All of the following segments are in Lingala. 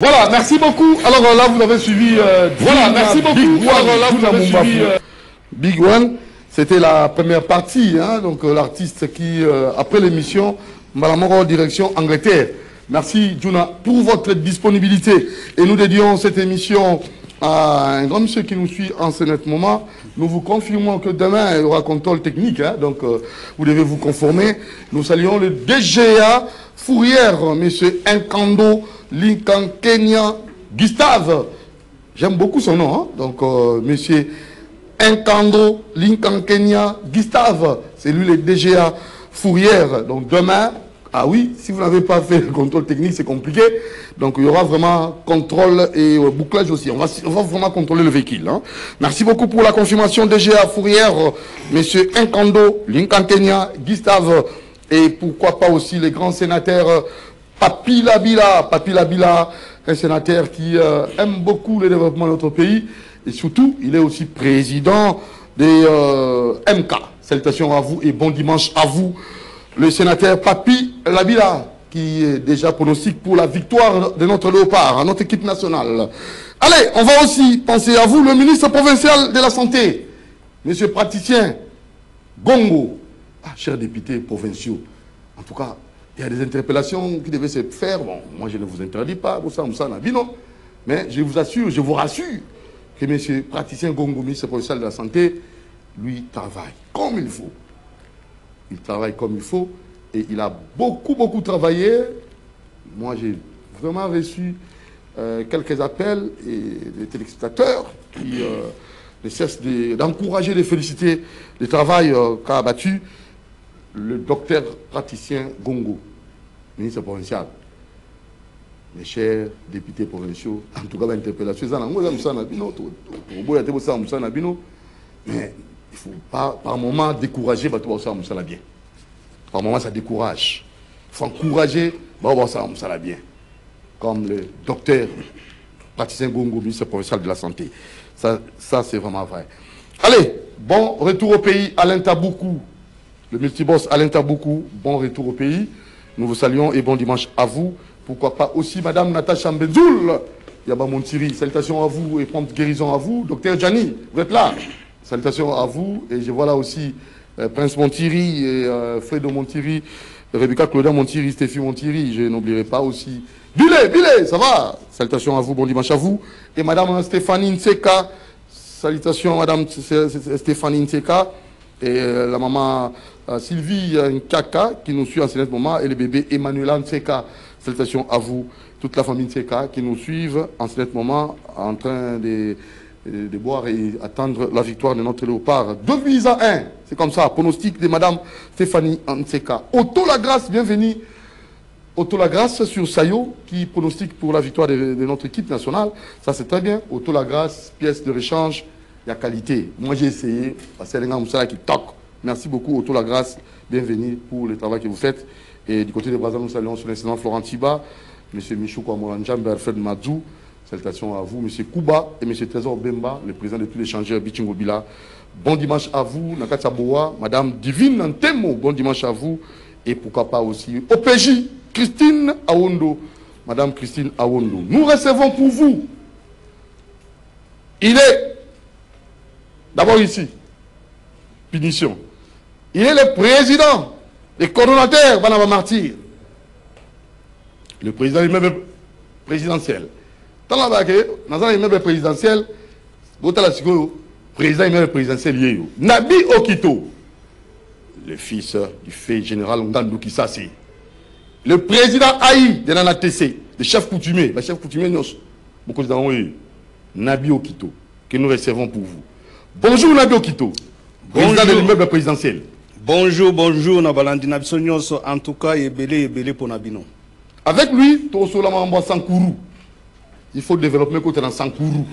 Voilà, merci beaucoup. Alors là, vous avez suivi. Voilà, merci beaucoup. Alors là, vous avez suivi. Big One, c'était la première partie. Hein, donc l'artiste qui, après l'émission, m'a en direction Angleterre. Merci, Juna, pour votre disponibilité. Et nous dédions cette émission à un grand monsieur qui nous suit en ce net moment. Nous vous confirmons que demain, il y aura contrôle technique. Hein, donc, vous devez vous conformer. Nous saluons le DGA Fourière, monsieur Nkando Lincoln Kenya Gustave. J'aime beaucoup son nom. Hein? Donc, monsieur Nkando Lincoln Kenya Gustave. C'est lui le DGA Fourière. Donc, demain, ah oui, si vous n'avez pas fait le contrôle technique, c'est compliqué. Donc, il y aura vraiment contrôle et bouclage aussi. On va vraiment contrôler le véhicule. Hein? Merci beaucoup pour la confirmation DGA Fourière, monsieur Nkando Lincoln Kenya Gustave. Et pourquoi pas aussi les grands sénateurs Papi Labila, un sénateur qui aime beaucoup le développement de notre pays. Et surtout, il est aussi président des MK. Salutations à vous et bon dimanche à vous. Le sénateur Papi Labila, qui est déjà pronostic pour la victoire de notre léopard, à notre équipe nationale. Allez, on va aussi penser à vous, le ministre provincial de la Santé, monsieur praticien Gongo. Ah, chers députés provinciaux, en tout cas, il y a des interpellations qui devaient se faire. Bon, moi je ne vous interdis pas, mais je vous assure, je vous rassure que M. praticien Gongo, ministre provincial de la Santé, lui travaille comme il faut. Il travaille comme il faut et il a beaucoup travaillé. Moi j'ai vraiment reçu quelques appels et des téléspectateurs qui ne cessent d'encourager, de féliciter le travail qu'a abattu le docteur praticien Gongo, ministre provincial. Mes chers députés provinciaux, en tout cas, l'interpellation, mais il ne faut pas par moment décourager, par moment ça décourage. Il faut encourager, bien. Comme le docteur praticien Gongo, ministre provincial de la Santé. Ça c'est vraiment vrai. Allez, bon retour au pays, Alain Taboukou. Le multiboss Alain Taboukou, bon retour au pays. Nous vous saluons et bon dimanche à vous. Pourquoi pas aussi Madame Natacha Mbenzoul, Yaba Montiri. Salutations à vous et prompte guérison à vous. Docteur Gianni, vous êtes là. Salutations à vous. Et je vois là aussi Prince Montiri et Fredo Montiri, Rebecca Claudin Montiri, Stéphie Montiri. Je n'oublierai pas aussi. Billet, ça va. Salutations à vous, bon dimanche à vous. Et Madame Stéphanie Nseka. Salutations à Madame Stéphanie Nseka. Et la maman Sylvie Nkaka qui nous suit en ce moment et le bébé Emmanuel Nseka. Salutations à vous, toute la famille Nseka qui nous suivent en ce moment en train de boire et attendre la victoire de notre léopard. 2 buts à 1, c'est comme ça, pronostic de Madame Stéphanie Nseka. Otto Lagrasse, bienvenue. Otto Lagrasse sur Sayo qui pronostique pour la victoire de notre équipe nationale. Ça c'est très bien. Otto Lagrasse, pièce de rechange. Il y a qualité. Moi, j'ai essayé. C'est un gars qui toque. Merci beaucoup, Otto Lagrasse. Bienvenue pour le travail que vous faites. Et du côté de Brazza, nous saluons sur l'incident Florent Tiba, M. Michou Kwamolanjam, Berfred Madzou. Salutations à vous, M. Kouba et M. Trésor Bemba, le président de tous les échangeurs Bichingobila. Bon dimanche à vous, Nakatia Boa, Madame Divine Ntemo. Bon dimanche à vous. Et pourquoi pas aussi OPJ, Christine Awondo. Madame Christine Awondo. Nous recevons pour vous. Il est d'abord ici, punition. Il est le président, le coordonnateur Banaba Martyr. Le président de l'immeuble présidentiel. Dans la bague, dans l'immeuble présidentiel, le président de l'immeuble présidentiel, Nabi Okito, le fils du fait général Ngandou Kissasi. Le président Aïe de l'ANATC, le chef coutumier, le chef coutumier, beaucoup de Nabi Okito, que nous recevons pour vous. Bonjour Nabi Okito, président de l'immeuble présidentiel. Bonjour, en tout cas, et belé pour Nabino. Avec lui, Sankourou. Il faut développer côté dans Sankourou.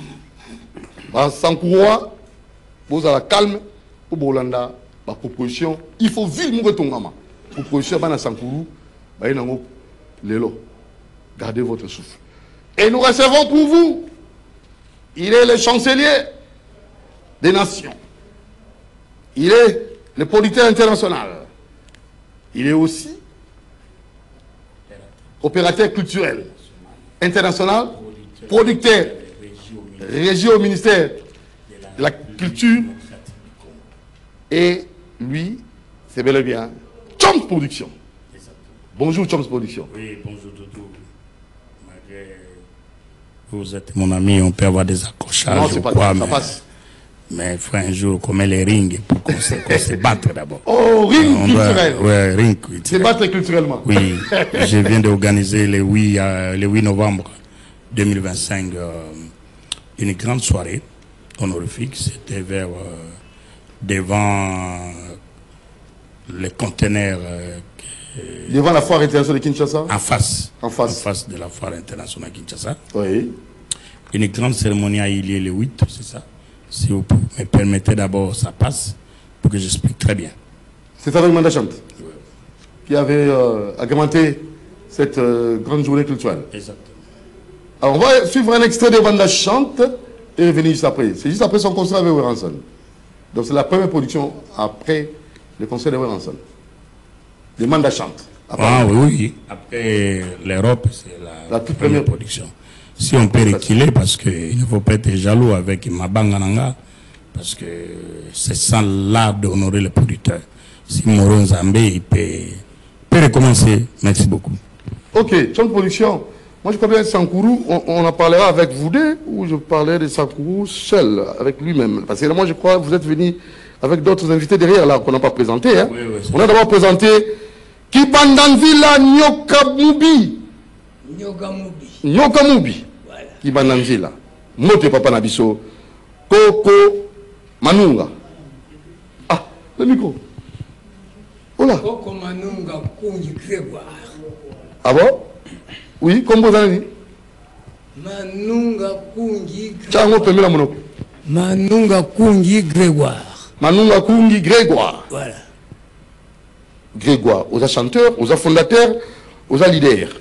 Sankourou, vous avez calme pour Bolanda, la proposition. Il faut vivre mon retour. Proposition dans Sankourou, gardez votre souffle. Et nous recevons pour vous, il est le chancelier des nations. Il est le politique international. Il est aussi opérateur culturel. international, producteur, régi au ministère de la Culture. Et lui, c'est bel et bien Choms Production. Bonjour Choms Production. Oui, bonjour Doudou. Vous êtes mon ami, on peut avoir des accrochages. Non, c'est pas quoi, ça passe. Mais il faut un jour qu'on met les rings pour qu'on se batte d'abord. Oh, ring culturel. Oui, ring culturel. Se battre culturellement. Oui, je viens d'organiser le 8 novembre 2025 une grande soirée honorifique. C'était devant les conteneurs. Devant la foire internationale de Kinshasa. En face. En face. En face de la foire internationale de Kinshasa. Oui. Une grande cérémonie a eu lieu le 8, c'est ça. Si vous me permettez d'abord, ça passe, pour que j'explique très bien. C'est avec Manda Chante qui avait agrémenté cette grande journée culturelle. Exactement. Alors on va suivre un extrait de Manda Chante et revenir juste après. C'est juste après son concert avec Weranson. Donc c'est la première production après le concert de Weranson. De Manda Chante. Ah oui. Après l'Europe, c'est la toute première production. Si on peut reculer, parce qu'il ne faut pas être jaloux avec Mabangananga, parce que c'est ça l'art d'honorer le producteur. Si Moro Nzambé, il peut recommencer. Merci beaucoup. Ok, Choms Production. Moi je connais Sankourou, on en parlera avec vous deux, ou je parlais de Sankourou seul, avec lui-même. Parce que là, moi je crois que vous êtes venu avec d'autres invités derrière là, qu'on n'a pas présenté. Hein. Oui, on a d'abord présenté Kibandanvila Nyokamubi. Nyokamubi. Voilà. Kibandanvila. Mote Papa Nabiso. Koko Manunga. Ah, le micro. Oh là. Koko Manunga Kungi Grégoire. Ah bon? Oui, comme vous avez dit. Manunga Kungi Grégoire. Manunga Kungi Grégoire. Manunga Kungi Grégoire. Voilà. Grégoire, aux chanteurs, aux fondateurs, aux leaders.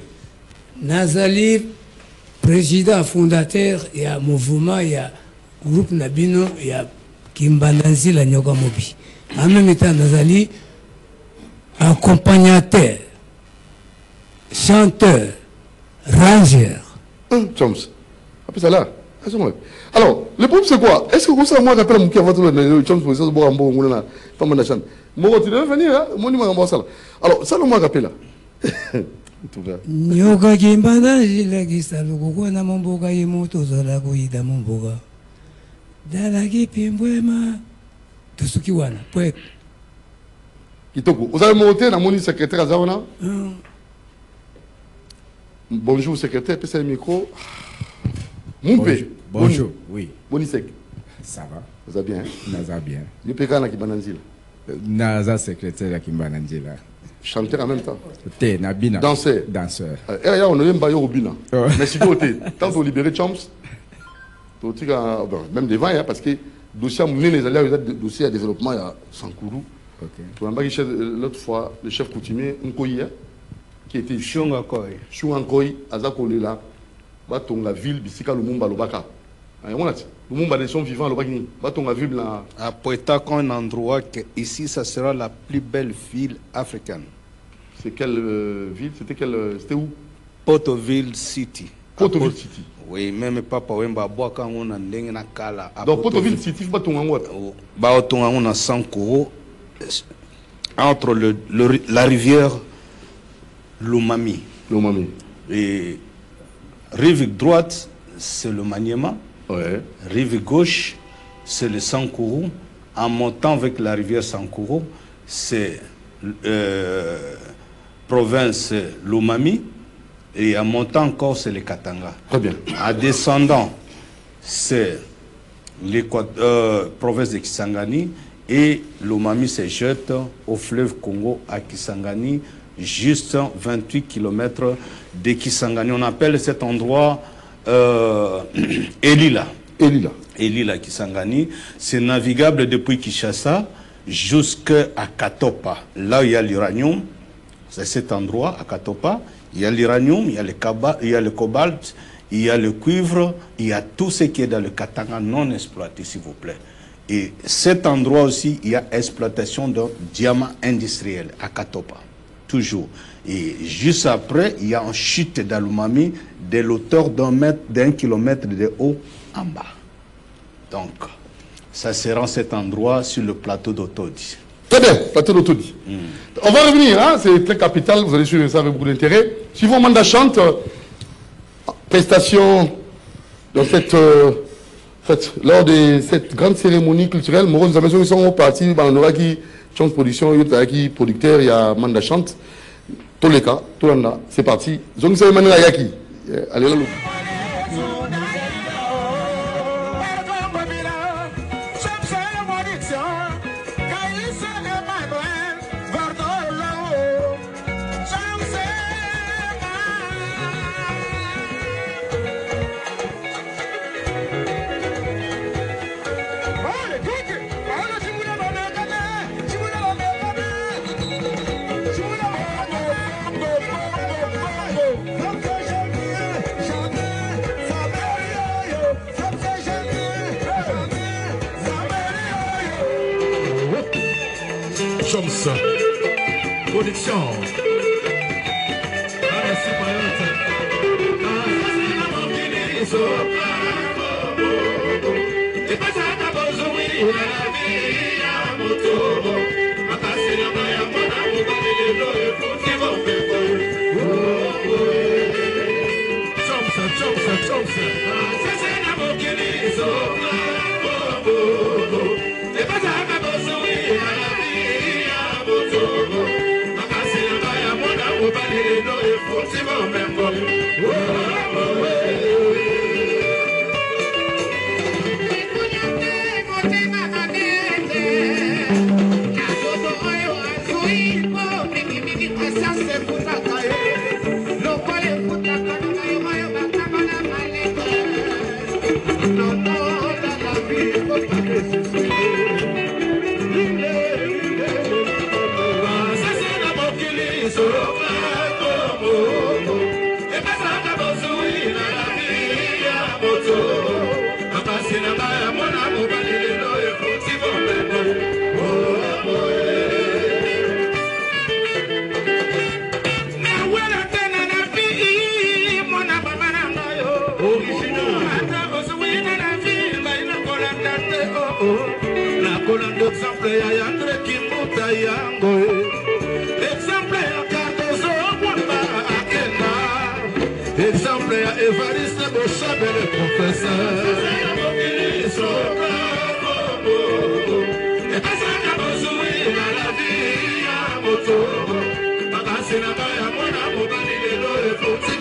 Nazali, président fondateur, il y a mouvement, il y a groupe Nabino, il y a Kimbananzi la Nyogamobi. En même temps, Nazali, accompagnateur, chanteur, ranger. Choms. Après ça là. Alors, le problème c'est quoi? Est-ce que vous savez, moi j'appelle mon qui a voté le Choms pour ça, bon, pas mal de chant. Moi, tu devais venir, hein? Moi, je alors, ça, le moi rappelle là. Nyoka Kimbananzi la Gisalugo, na Momboga, Yemoto, Zalago, Ida Momboga. Dalagi Pimbwema, Tusukiwana, Pouek. Kitoko, vous avez monté dans mon secrétaire à Zawana? Bonjour, secrétaire, puis c'est le micro. Moupé. Bonjour, oui. Bonisek. Ça va? Vous allez bien? Naza bien. Vous payez quand Kimbananzi? Naza secrétaire à Kimbananzi. Chanteur en même temps. T'es Nabina. Danseur. Danseur. On a eu un baillot au Bina. Mais si vous tant que vous libérez Choms, même devant, parce que dossier à mener les alliés, dossier à développement, il y a Sankourou. L'autre fois, le chef coutumier, Nkoyi, qui était Chouankoy, Azakole là, la ville, Bissika Lumumba Lobaka. Lumumba des gens vivants Lobakini. La ville là. À Poeta, quand un endroit que ici, ça sera la plus belle ville africaine. C'est quelle ville? C'était où? Portoville City. Portoville City. Oui, même Papa Wemba Boaka, on a un kala. Donc Portoville City, il faut on a 100 euros entre la rivière Lumami. Et rive droite, c'est le Maniema. Ouais. Rive gauche, c'est le Sankourou. En montant avec la rivière Sankourou, c'est province Lumami. Et en montant encore, c'est le Katanga. Très bien. En descendant, c'est province de Kisangani. Et Lumami se jette au fleuve Congo à Kisangani, juste 28 km de Kisangani. On appelle cet endroit Elila. Elila Kisangani. C'est navigable depuis Kinshasa jusqu'à Katopa. Là où il y a l'uranium, c'est cet endroit, à Katopa. Il y a l'uranium, il y a le cobalt, il y a le cuivre, il y a tout ce qui est dans le Katanga non exploité, s'il vous plaît. Et cet endroit aussi, il y a exploitation de diamants industriels à Katopa. toujours. Et juste après, il y a une chute d'Alumami de l'auteur d'1 kilomètre de haut en bas. Donc, ça sera cet endroit sur le plateau d'Otodi. Très bien, plateau d'Otodi. On va revenir, hein, c'est très capital, vous allez suivre ça avec beaucoup d'intérêt. Suivons Manda chante, prestation dans cette, lors de cette grande cérémonie culturelle. Moros, nous avons sont partis, on aura qui chante production, il y a qui producteur, il y a Manda chante. Tous les cas, tout le monde, c'est parti. Zong Sebe Manera Yaki. Allez là, Production. Exemple à Evariste Bochabe, le professeur. Et pas ça qu'à besoin dans la vie à moto. Papa, c'est là-bas, à mon amour, il faut que tu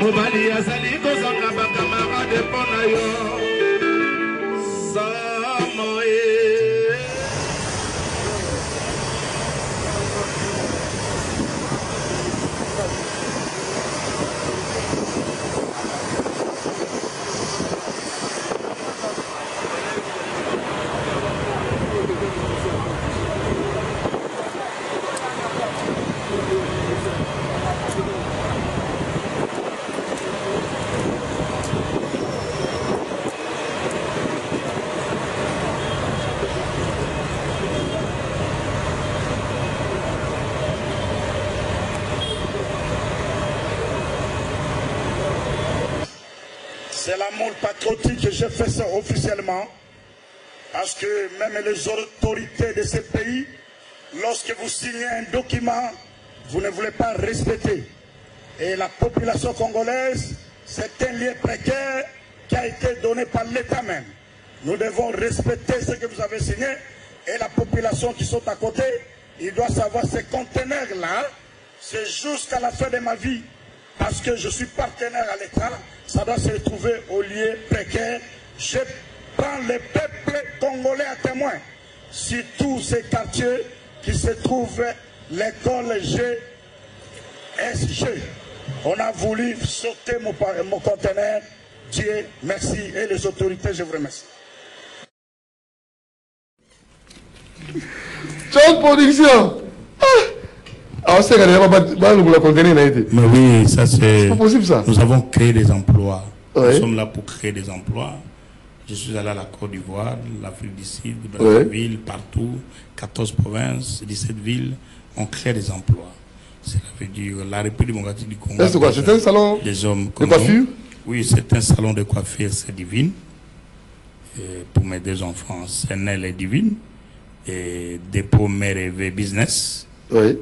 Mobali azali kozanga bakamarade mpona yo Samoe. C'est l'amour patriotique que j'ai fait ça officiellement, parce que même les autorités de ce pays, lorsque vous signez un document, vous ne voulez pas respecter. Et la population congolaise, c'est un lien précaire qui a été donné par l'État même. Nous devons respecter ce que vous avez signé, et la population qui sont à côté, il doit savoir ces conteneurs-là, c'est jusqu'à la fin de ma vie. Parce que je suis partenaire à l'État, ça doit se retrouver au lieu précaire. Je prends le peuple congolais à témoin. Si tous ces quartiers qui se trouvent l'école GSG, on a voulu sauter mon conteneur. Dieu merci et les autorités, je vous remercie. Ciao production. Ah, c'est mais oui, ça c'est... pas possible ça. Nous avons créé des emplois. Ouais. Nous sommes là pour créer des emplois. Je suis allé à la Côte d'Ivoire, l'Afrique du Sud, Brazzaville, ouais, partout, 14 provinces, 17 villes, on crée des emplois. Cela veut dire la République démocratique du Congo. C'est quoi? C'est un salon des hommes de coiffure? Oui, c'est un salon de coiffure, c'est Divine. Et pour mes deux enfants, Senel et Divine. Et dépôt Mère Rêvée Business. Oui.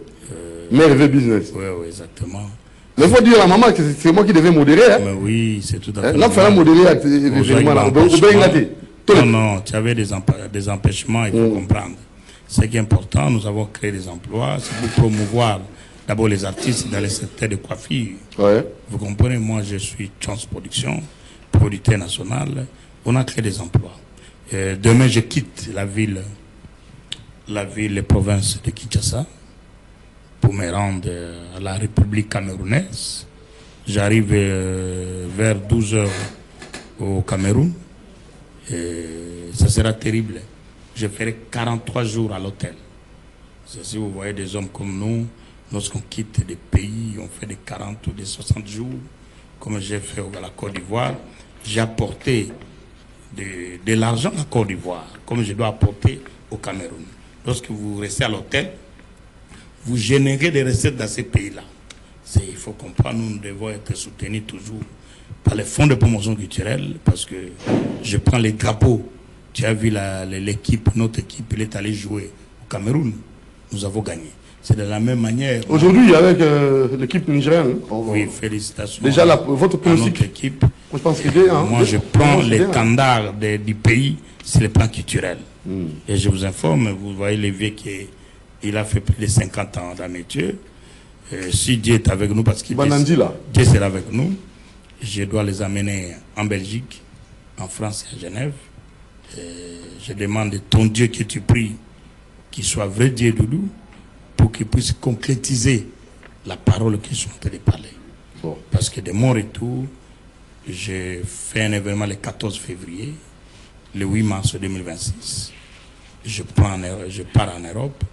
Mère Rêvée Business. Oui, oui, exactement. Il faut dire à maman que c'est moi qui devais modérer. Hein? Mais oui, c'est tout à fait. Non, il fallait modérer l'événement là. Non, non, tu avais des empêchements, il faut comprendre. Ce qui est important, nous avons créé des emplois, c'est pour promouvoir d'abord les artistes dans le secteur de coiffure. Ouais. Vous comprenez, moi je suis Transproduction, producteur national, on a créé des emplois. Demain, je quitte la ville et province de Kinshasa pour me rendre à la République camerounaise. J'arrive vers 12 h au Cameroun. Et ça sera terrible. Je ferai 43 jours à l'hôtel. Si vous voyez des hommes comme nous, lorsqu'on quitte des pays, on fait des 40 ou des 60 jours, comme j'ai fait à la Côte d'Ivoire. J'ai apporté de l'argent à Côte d'Ivoire, comme je dois apporter au Cameroun. Lorsque vous restez à l'hôtel, vous générez des recettes dans ces pays-là. Il faut comprendre, nous devons être soutenus toujours par les fonds de promotion culturelle, parce que je prends les drapeaux. Tu as vu l'équipe, notre équipe, elle est allée jouer au Cameroun. Nous avons gagné. C'est de la même manière. Aujourd'hui, avec l'équipe nigérienne. Oui, félicitations. Déjà, votre notre équipe. Je pense que moi, je prends l'étendard du pays sur le plan culturel. Et je vous informe, vous voyez le vieux qu'il a fait plus de 50 ans dans métier. Si Dieu est avec nous, parce que Dieu sera avec nous, je dois les amener en Belgique, en France et à Genève. Je demande ton Dieu que tu pries, qu'il soit vrai Dieu Doudou, pour qu'il puisse concrétiser la parole qu'ils sont en train de parler. Bon. Parce que de mon retour, j'ai fait un événement le 14 février, le 8 mars 2026. Je pars en Europe,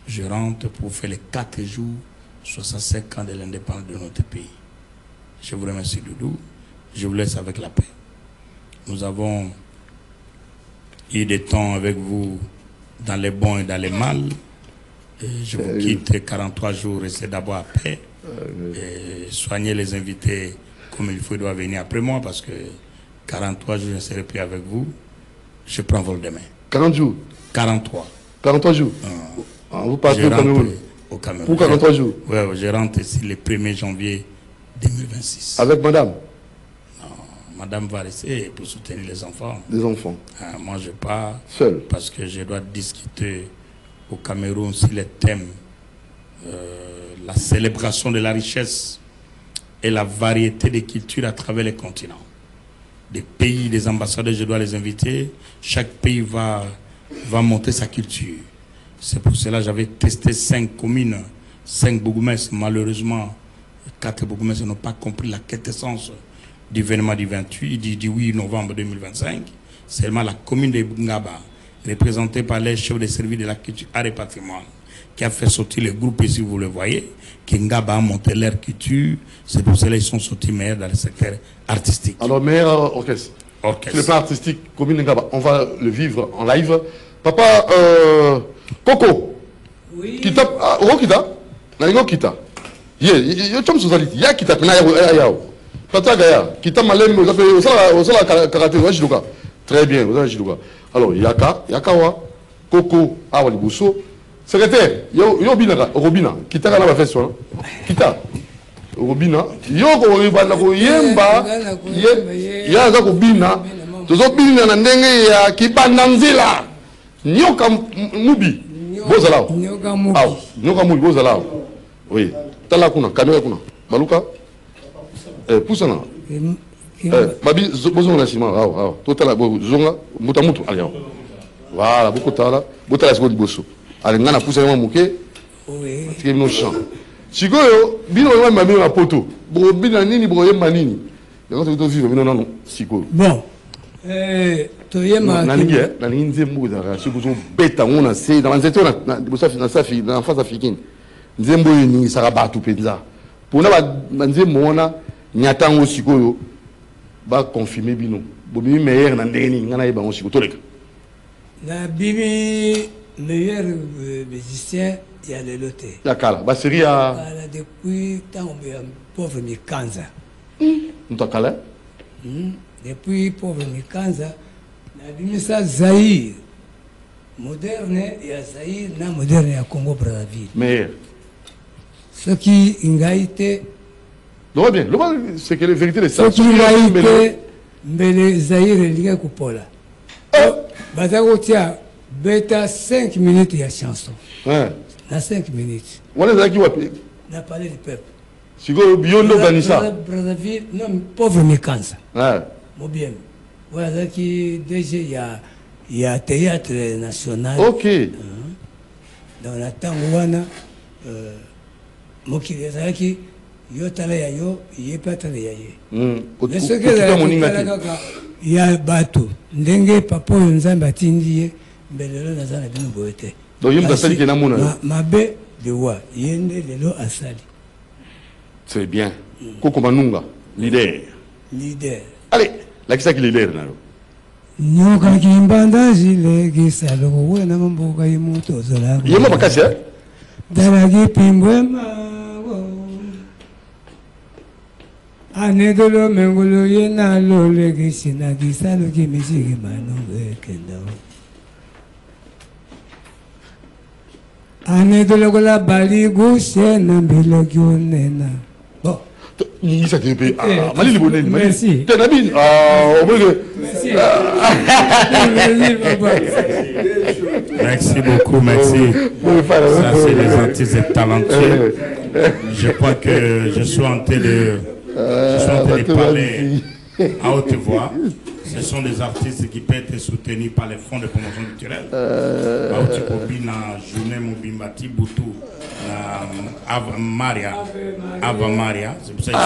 je rentre pour faire les 4 jours, 65 ans de l'indépendance de notre pays. Je vous remercie, Doudou. Je vous laisse avec la paix. Nous avons eu des temps avec vous dans les bons et dans les mal. Et je vous quitte 43 jours, restez d'abord à paix. Et soignez les invités comme il faut, ils doivent venir après moi parce que 43 jours, je ne serai plus avec vous. Je prends vol demain. 40 jours 43. 43 jours vous partez au Cameroun? Au Cameroun. Pour 43 jours? Oui, je rentre ici le 1er janvier 2026. Avec madame? Non, madame va rester pour soutenir les enfants. Les enfants? Moi, je pars seul parce que je dois discuter au Cameroun sur les thèmes, la célébration de la richesse et la variété des cultures à travers les continents. Des pays, des ambassadeurs, je dois les inviter. Chaque pays va monter sa culture. C'est pour cela que j'avais testé 5 communes, 5 bourgmestres. Malheureusement, 4 bourgmestres n'ont pas compris la quintessence du événement du 8 novembre 2025. Seulement la commune de Ngaba, représentée par les chefs de service de la culture, art et patrimoine, qui a fait sortir le groupe ici, vous le voyez, qui Ngaba a monté leur culture. C'est pour cela qu'ils sont sortis meilleurs dans le secteur artistique. Alors, meilleur orchestre. Sur le plan artistique, commune Ngaba, on va le vivre en live. Papa, Coco. Oui. Kita, Kita. Nalingo Kita. Yo chom sociality. Ya Kita pena ya. Pata gaya. Kita malem osala karaté wa jidoka. Très bien, osala jidoka. Alors, Yakawa, Coco, awa libuso. Secrétaire, yo binaka, Robina. Kita kana ba festo. Kita. Robina. Yo ko ribana ko yemba. Ya za ko bina. Tozo bina na ndenge ya kibanda nzila. Nyoka mubi bozalao nyoka mubi bozalao oui tala kuna kamera kuna baluka pusana babi bozonga na sima awa to tala bozonga mutu aliao voilà beaucoup tala botala siko liboso alinga na pusana muke oui tike no champ sikoyo bino wa mami na poto bo bina nini bo yemba nini yango to vivre bino non sikoyo bon nalingi nzembo ezalaka soki ozobeta ngo na se na banzete na face africaine nzembo oyo eningisaka bato mpenza mpona banzembo wana nyata yango sikoyo baconfirme bino bobimi meilleur na ndenge nini ngai nayeba yango sikoyo toleka nabimi meilleur musicien ya lelo te ya kala basérie ya kala depuis ntango ya pauvre mikanza moto akala depuis pauvre mikanza nabimisa Zaïre moderne ya Zaïre na moderne ya Congo Brazzaville meilleur soki ngai te loba bien loba c'est que la vérité de ça soki ngai te mbele Zaïre elingi kopola baza kotia beta 5 minutes ya chanson na 5 minutes wana ezalaki wapi na palais du peuple sikoyo biyondo organisa Brazzaville non pauvre mikanza Mobiem. Voilà qui déjà il y a théâtre national. OK. Dans la Tangwana mokili ezalaki yo tala ya yo yepa tala ya ye. Mais ce que ya bato ndenge papa oyo nzambe atindi ye mbelelo nazana bino boyete. Donc yemba asali kena mona. Mabe de wa yende lelo asali. C'est bien. Koko Manunga, leader. Allez, lakisa ki leader nalo. Nyoka kimbanda zile gisalo wena mamboka yimuto zola. Yema bakasi eh? Daragi pimbwe mawo. Anedolo mengolo yena lo legisina gisalo kimishigi manunga kendo. Anedolo kola bali gushe na mbilo gyonena. Bon. Merci. Merci beaucoup, merci. Ça, c'est des artistes talentueux. Je crois que je suis en train de parler à haute voix. Ce sont des artistes qui peuvent être soutenus par les fonds de promotion culturelle. Journée Mobimbati Boutou, Ava Maria. C'est pour ça que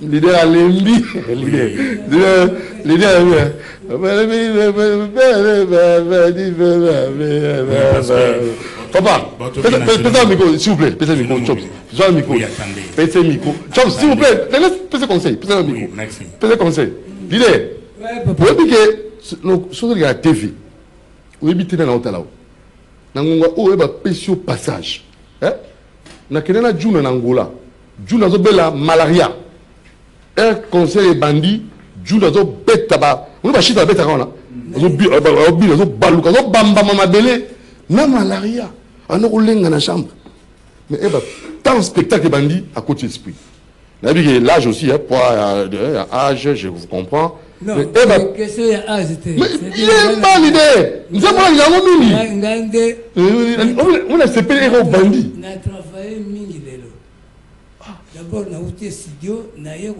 L'idée à l'envie. L'idée à papa, pétez le micro, s'il vous plaît. Pétez le micro, Chops. Pétez le micro. Pétez le micro. Chops, s'il vous plaît. Pétez le conseil. Pétez le micro. Pétez le conseil. L'idée. Vous voyez que le chose de la TV, vous habitez dans l'hôtel là. Nangonga, où est le pécio passage? Na kenena juna na Angola. Juna zo bela malaria. Un conseil bandit, juna zo beta ba. On va chita beta kana. Zo bi zo baluka zo bamba mama belé. Na malaria. Ana olenga na chambre. Mais tant spectacle bandit à côté d'esprit. L'âge aussi, âge, je vous comprends. Non, mais question de âge. Mais il est pas l'idée. Nous avons on a séparé les bandits. On a travaillé mingi lelo. D'abord, on a outé studio, on a eu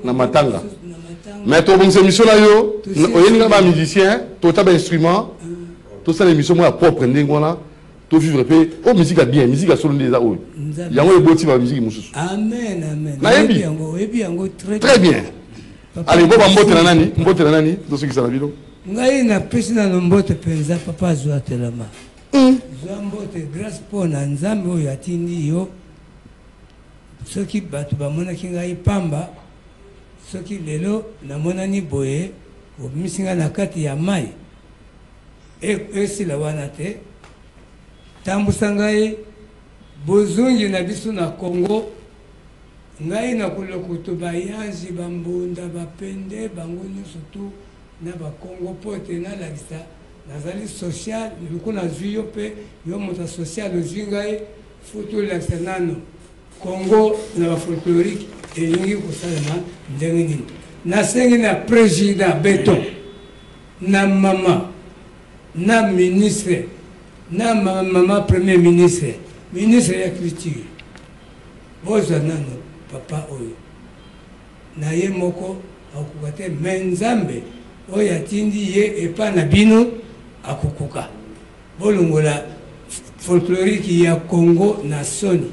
na matanga. Mais ton bon émission là yo, on est pas musicien, tout ça instrument, tout ça l'émission moi propre ndengona. To vivre pe o musique a bien musique a solo des aou yango eboti ba musique mususu amen amen na yango très bien allez bo ba mbote na nani to siki sana bino ngai na pesi na mbote penza papa zwa telama zwa mbote grâce pour na nzambe oyo atindi yo soki batu bamona kingai pamba soki lelo na monani boye o misinga na kati ya mai esila wana te tambusa ngai bozungi na biso na Congo ngai na kulokuto bayanzi bambunda bapende bango nyonso tu na bakongo pote na lakisa nazali social luku na zwi yo pe yo moto social ozwi ngai foto lakisa nano Congo na bafolklorique elingi kosalema ndenge nini nasengi na président Beton na mama na ministre na maman premier ministre ya culture boza nano papa oyo na ye moko akukate menzambe oyo atindi ye epa na bino akukuka bolongola folklorique ya Congo na soni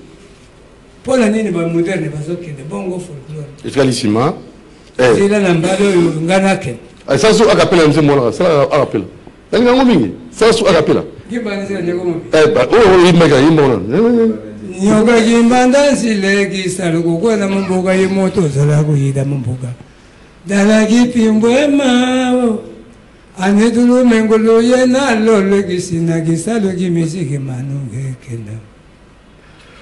pona nini ba moderne bazokende bongo folklore efalissima zela na mbalo oyo nganake ça so akapela mzee mwana ça akapela nanga ngomingi ça so akapela nyoka jimbanda sileki saluko na mumbuga yemoto zala kuyida mumbuga dala kipimbwe mao anedulu mengolo yena lolo kisina kisalo kimisiki manunge kenda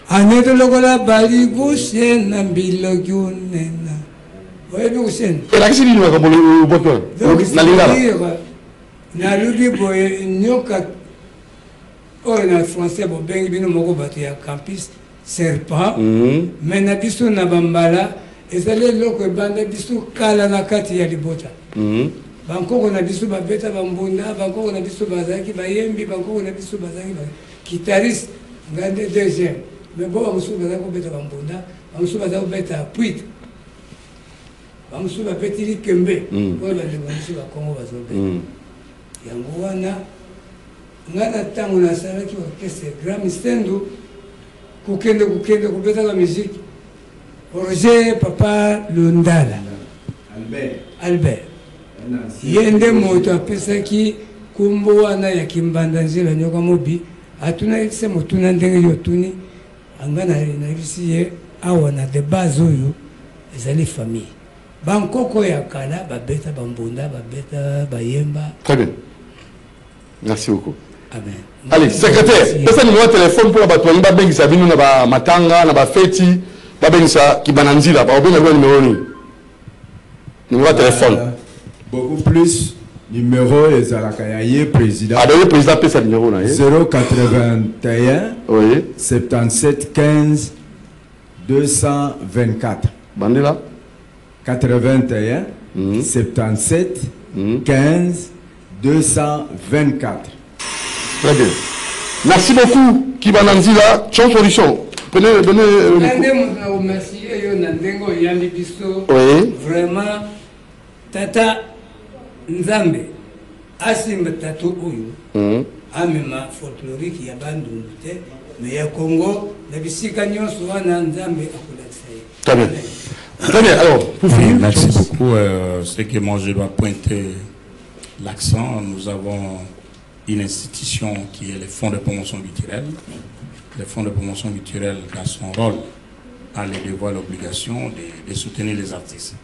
anedulu kola bali gushe na mbilo gyunena webi gushen elakisi ni wakabolo boto na lingala na ludi boye nyoka oh na français bo bengi bino moko bato ya campus serpent mais na biso na bambala ezali loko ebanda biso kala na kati ya libota bankoko na biso babeta bambunda bankoko na biso bazalaki bayembi bankoko na biso bazalaki guitariste ngande deuxième mais bo bamosusu bazalaki kobeta bambunda bamosusu bazalaki kobeta puite bamosusu babetili kembe oyo balingo mosusu bakongo bazobeta yango wana ngana tango na salaki orchestre Grammy Stendu kukende kubeta la musique Roger Papa Lundala Albert yende moto apesaki kumbo wana ya kimbanda nzila nyoka mobi atuna ikise motuna ndenge yotuni angana na ibisiye awa na de base oyo ezali famille bankoko ya kala babeta bambunda babeta bayemba. Très bien, merci beaucoup. Amen. Allez, secrétaire, pesa numéro de téléphone pour la batoine, ba bengi sabino na ba matanga, na ba feti, ba bengi sa kibananzila, ba obenga le numéro ni. Numéro de téléphone. Beaucoup plus numéro ezalakaye président. Ah, le président pesa numéro na. 081 oui. 77 15 224. Bandela 81 77 15 224. Très bien. Merci beaucoup, Kibananzila. Chon solution. Prenez le merci. Oui. Vraiment, Tata Nzambe, Asim Tatou Oyo, amema folklorique ya bandundu te mais ya Congo na bisika nyonso wana nzambe akolakisa ye. Très bien. Très bien. Alors, pour finir, merci beaucoup. C'est que moi je dois pointer l'accent. Nous avons une institution qui est le Fonds de promotion culturelle. Le Fonds de promotion culturelle, dans son rôle, a le devoir, l'obligation de soutenir les artistes.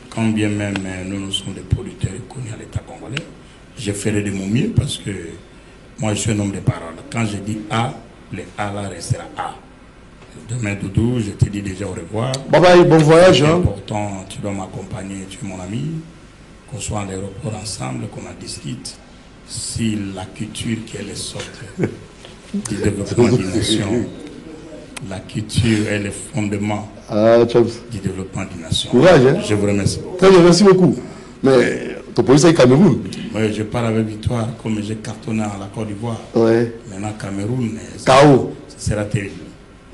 Quand bien même nous sommes des producteurs reconnus à l'État congolais, je ferai de mon mieux parce que moi je suis un homme de parole. Quand je dis A, le A là restera A. Demain, Doudou, je te dis déjà au revoir. Bye bye, bon voyage. C'est important, tu dois m'accompagner, tu es mon ami. Qu'on soit à l'aéroport ensemble, qu'on en discute. Si la culture qui est le socle du développement d'une nation, la culture est le fondement du développement d'une nation. Courage, hein? Je vous remercie. Très bien, merci beaucoup. Mais ton police est Cameroun. Oui, je pars avec victoire, comme j'ai cartonné à la Côte d'Ivoire. Ouais. Maintenant, Cameroun, KO. Ça sera terrible.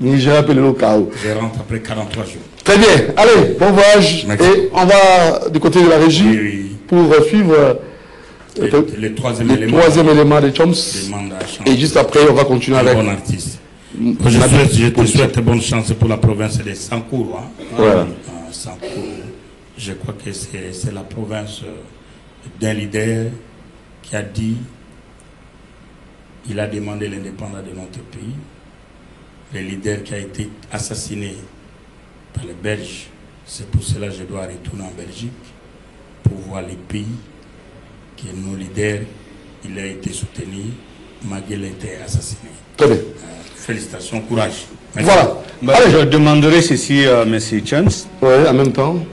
Niger appelle le KO. Je rentre après 43 jours. Très bien. Allez, bon voyage. Merci. Et on va du côté de la régie pour suivre le troisième élément de Choms. Et juste après, on va continuer avec. Bon artiste. Je te souhaite bonne chance pour la province de Sankourou. Hein. Voilà. Sankourou. Je crois que c'est la province d'un leader qui a dit, il a demandé l'indépendance de notre pays. Le leader qui a été assassiné par les Belges. C'est pour cela que je dois retourner en Belgique pour voir les pays que nos leaders, il a été soutenu, malgré qu'il a été assassiné. Très bien. Félicitations, courage. Merci. Voilà. Allez, je demanderai ceci à M. Chance. Oui, en même temps.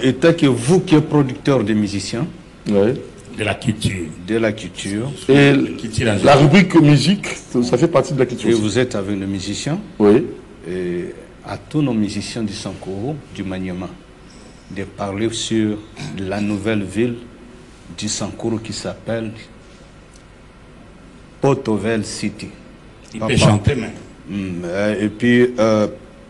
Étant que vous qui êtes producteur de musiciens, oui. De la culture. De la culture. Et la rubrique musique, ça fait partie de la culture. Et aussi. vous êtes avec les musiciens. Oui. Et à tous nos musiciens du Sankourou, du Maniema, de parler sur la nouvelle ville du Sankourou qui s'appelle Potovel City. Il peut chanter même. Et puis,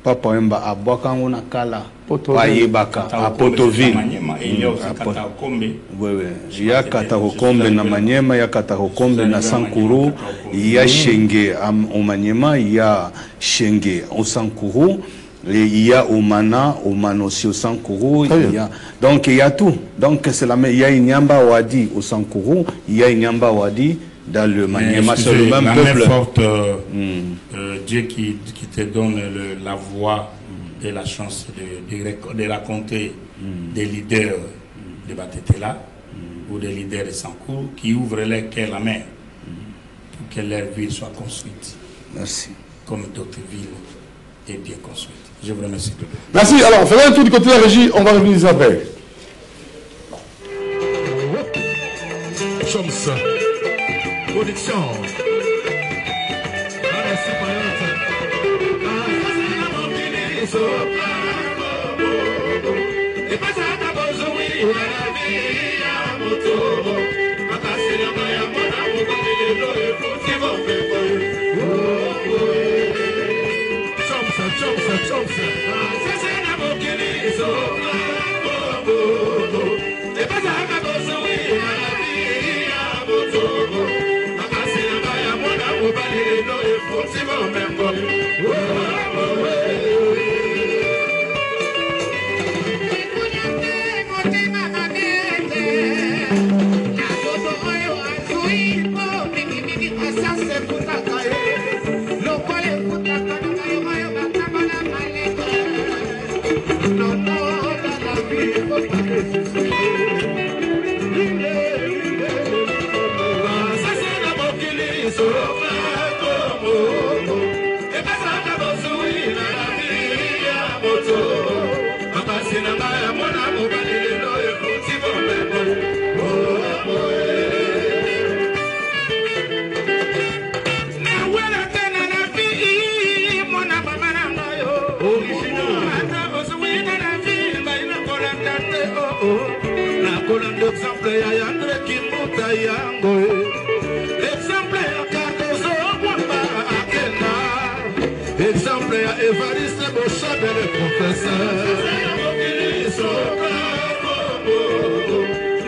Papa Mba à Boakangona Kala, Payebaka, à Potoville. Il y a aussi Kataokombe. Oui, oui. Il y a Kataokombe na Maniema, il y a Kataokombe na Sankourou, il y a Shenge au Maniema, il y a Shenge au Sankourou, il y a Omana, Omano aussi au Sankourou. Donc il y a tout. Donc il y a Inyamba Wadi au Sankourou, il y a Inyamba Wadi dans le Maniema, c'est le même peuple. Même forte, Dieu qui te donne la voix et la chance de raconter des leaders de Batetela ou des leaders de Sankourou qui ouvrent leur cœur la main pour que leur ville soit construite. Merci. Comme d'autres villes est bien construite. Je vous remercie. Merci. Alors, faisons un tour du côté de la régie. On va revenir après. Choms. Production. Exemple à Évariste Bochab et le professeur.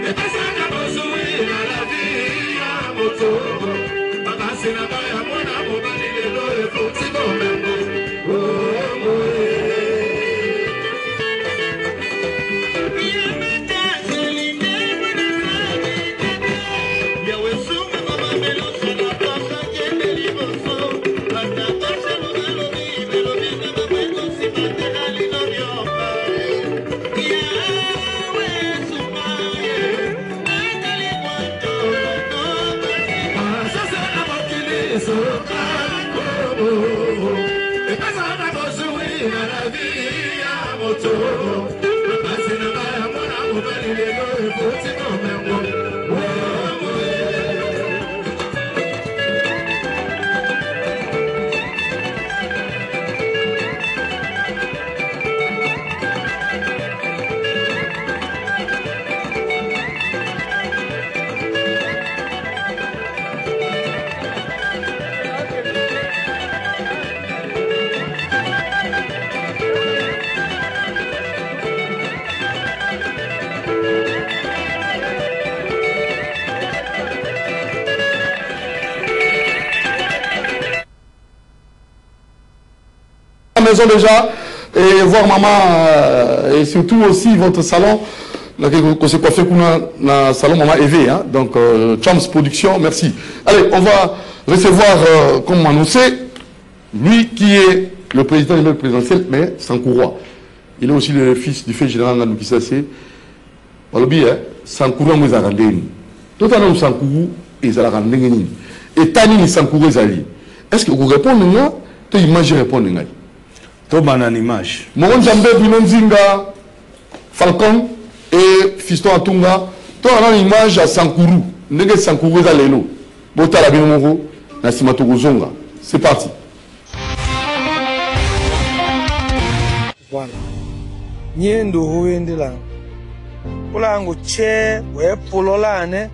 Et pas ça, la vie, à moto. Maison déjà et voir maman et surtout aussi votre salon qu'on s'est coiffé dans le salon maman EV hein? Donc Chams Production, merci. Allez, on va recevoir comme annoncé lui qui est le président du présidentiel mais Sankouroua. Il est aussi le fils du fait général Nandou Sassé. Walobi Sankouroua mo ezarandeni. Tout à l'heure Sankourou ezarandeni. Et tani ni Sankourou ezali. Est-ce que vous répondez là? Tu imagines répondre là? Toban en image. Moron Jambe, Binonzinga, Falcon et Fiston Atunga, toi on a une image à Sankourou. Nege Sankourou est à l'élo. Bota la Binomoro, Nasimato Gozonga. C'est parti. Voilà. Nyendo huende la. Pola ngo che, we polola ne.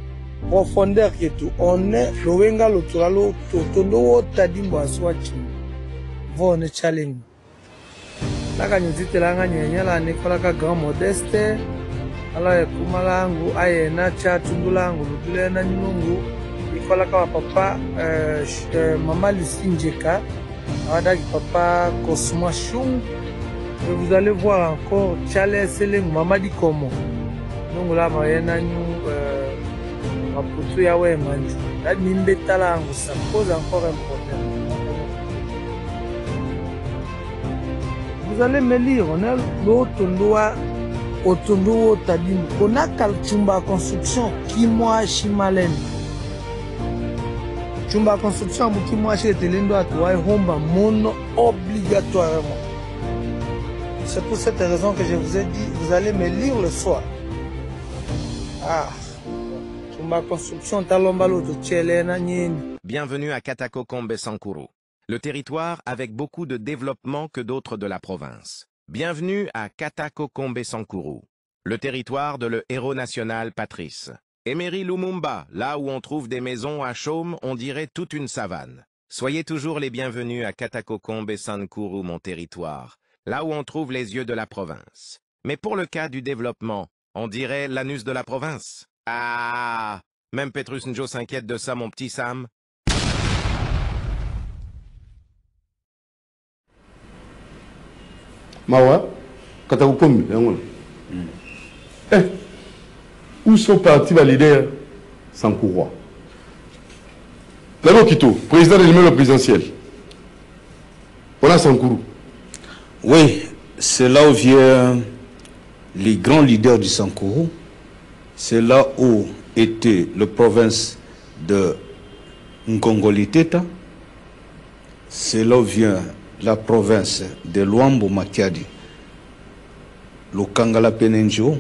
Profondeur que tu on est, le wenga lo tulalo, tondo tadimbo aswachi. Vone challenge. Laka nyuzite langa nyenya la nikola ka grand modeste ala kumalangu ayena cha tundulangu lutule na nyungu nikola ka papa mama Lusinjeka avec papa Cosmo Chung. Et vous allez voir encore Charles Seleng mama di Komo nungu la mayena nyu maputu ya we manju la mimbeta langu ça pose encore un problème. Vous allez me lire, on a l'autre Otondo Tadim, on a Chumba Construction, Kimoa Shimalen. Chumba Construction, Kimoa Shetelendo à toi, Homba, mono obligatoirement. C'est pour cette raison que je vous ai dit, vous allez me lire le soir. Ah, Chumba Construction, Talombalo, Tchelena, Nyen. Bienvenue à Katako Kombe Sankourou. Le territoire avec beaucoup de développement que d'autres de la province. Bienvenue à Katako Kombe Sankourou, le territoire de le héros national Patrice. Emery Lumumba, là où on trouve des maisons à chaume, on dirait toute une savane. Soyez toujours les bienvenus à Katako Kombe Sankourou, mon territoire, là où on trouve les yeux de la province. Mais pour le cas du développement, on dirait l'anus de la province. Ah, même Petrus Njo s'inquiète de ça, mon petit Sam. Mawa, Katakoum, où sont partis les leaders Sankouroua? D'abord Kito, président de l'immeuble présidentiel. On a Sankourou. Oui, c'est là où viennent les grands leaders du Sankourou. C'est là où était la province de Nkongoliteta. C'est là où vient la province de Luambo Makiadi, le Kangala Penenjo,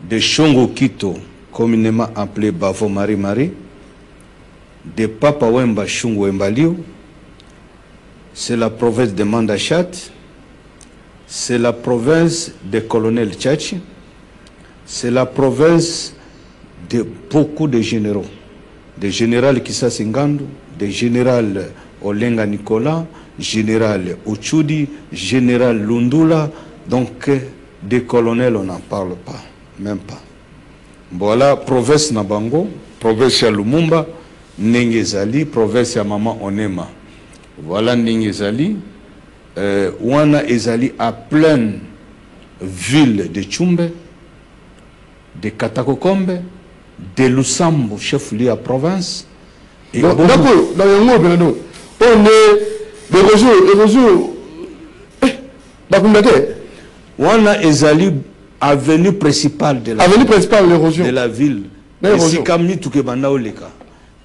de Shongo Kito, communément appelé Bavo Marie-Marie, de Papa Wemba Shungo Wembalio, c'est la province de Mandachat, c'est la province de Colonel Tchachi, c'est la province de beaucoup de généraux, des généraux Kissa Singando, des généraux Olenga Nicolas, général Ochudi, général Lundula, donc des colonels on n'en parle pas, même pas. Voilà, province Nabango, province ya Lumumba, Nengezali, province ya Mama Onema. Voilà Nengezali, Wana Ezali à pleine ville de Tchumbe, de Katakokombe, de Lusambo, chef-lieu à province. Et d'accord, dans le mot, on est des réseaux, Wana Ezali, avenue principale de la avenue principale de l'érosion de la ville.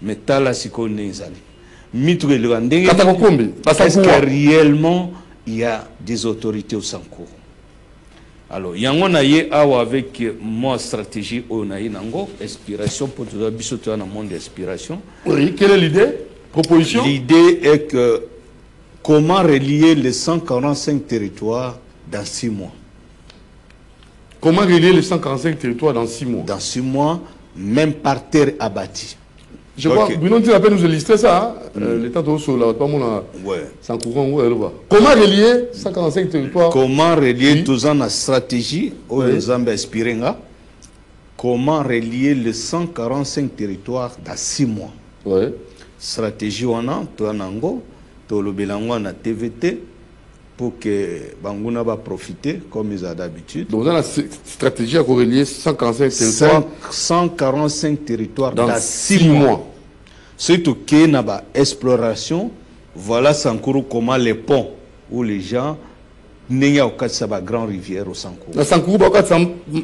mais tala siko nezali mitre le ndenge Katakokombe parce que réellement il y a des autorités au Sankuru. Alors yango na ye awa avec moi stratégie on a nango inspiration pour tout biso to na monde d'inspiration. Oui, quelle est l'idée? Proposition? L'idée est que comment relier les 145 territoires dans 6 mois. Comment relier les 145 territoires dans 6 mois? Dans 6 mois, même par terre abattue. Je crois que Bruno tu appelles nous lister ça, l'état de Sola, pas mon sans courant où elle va. Comment relier 145 territoires? Comment relier tous en stratégie aux Zambie aspiringa? Comment relier les 145 territoires dans 6 mois? Ouais. Stratégie on a, toi nango, toi le belango na TVT pour que Banguna va profiter comme ils ont d'habitude. Donc dans la stratégie à relier 145 territoires. 145 territoires dans 6 mois. Surtout qu'il y a une exploration, voilà Sankuru comment les ponts où les gens n'ayent aucun de grande rivière au Sankuru.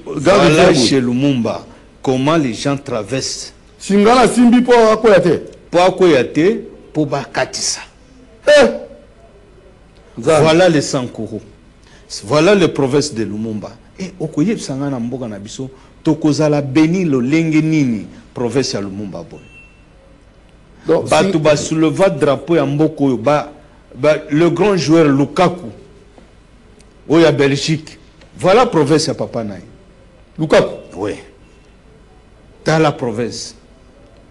Voilà chez Lumumba comment les gens traversent. Singala Simbi pour Akoyate. Pour Akoyate, pour Bakatissa. Voilà les Sankuru. Voilà les provinces de Lumumba. Et Okoye Sangana Mboga Nabiso, Tokozala Beni lo Lengenini, province de Lumumba boy. Batuba souleva drapeau ya Mboko le grand joueur Lukaku. Oya Belgique. Voilà la province à Papa Naï. Lukaku. Oui. Dans la province.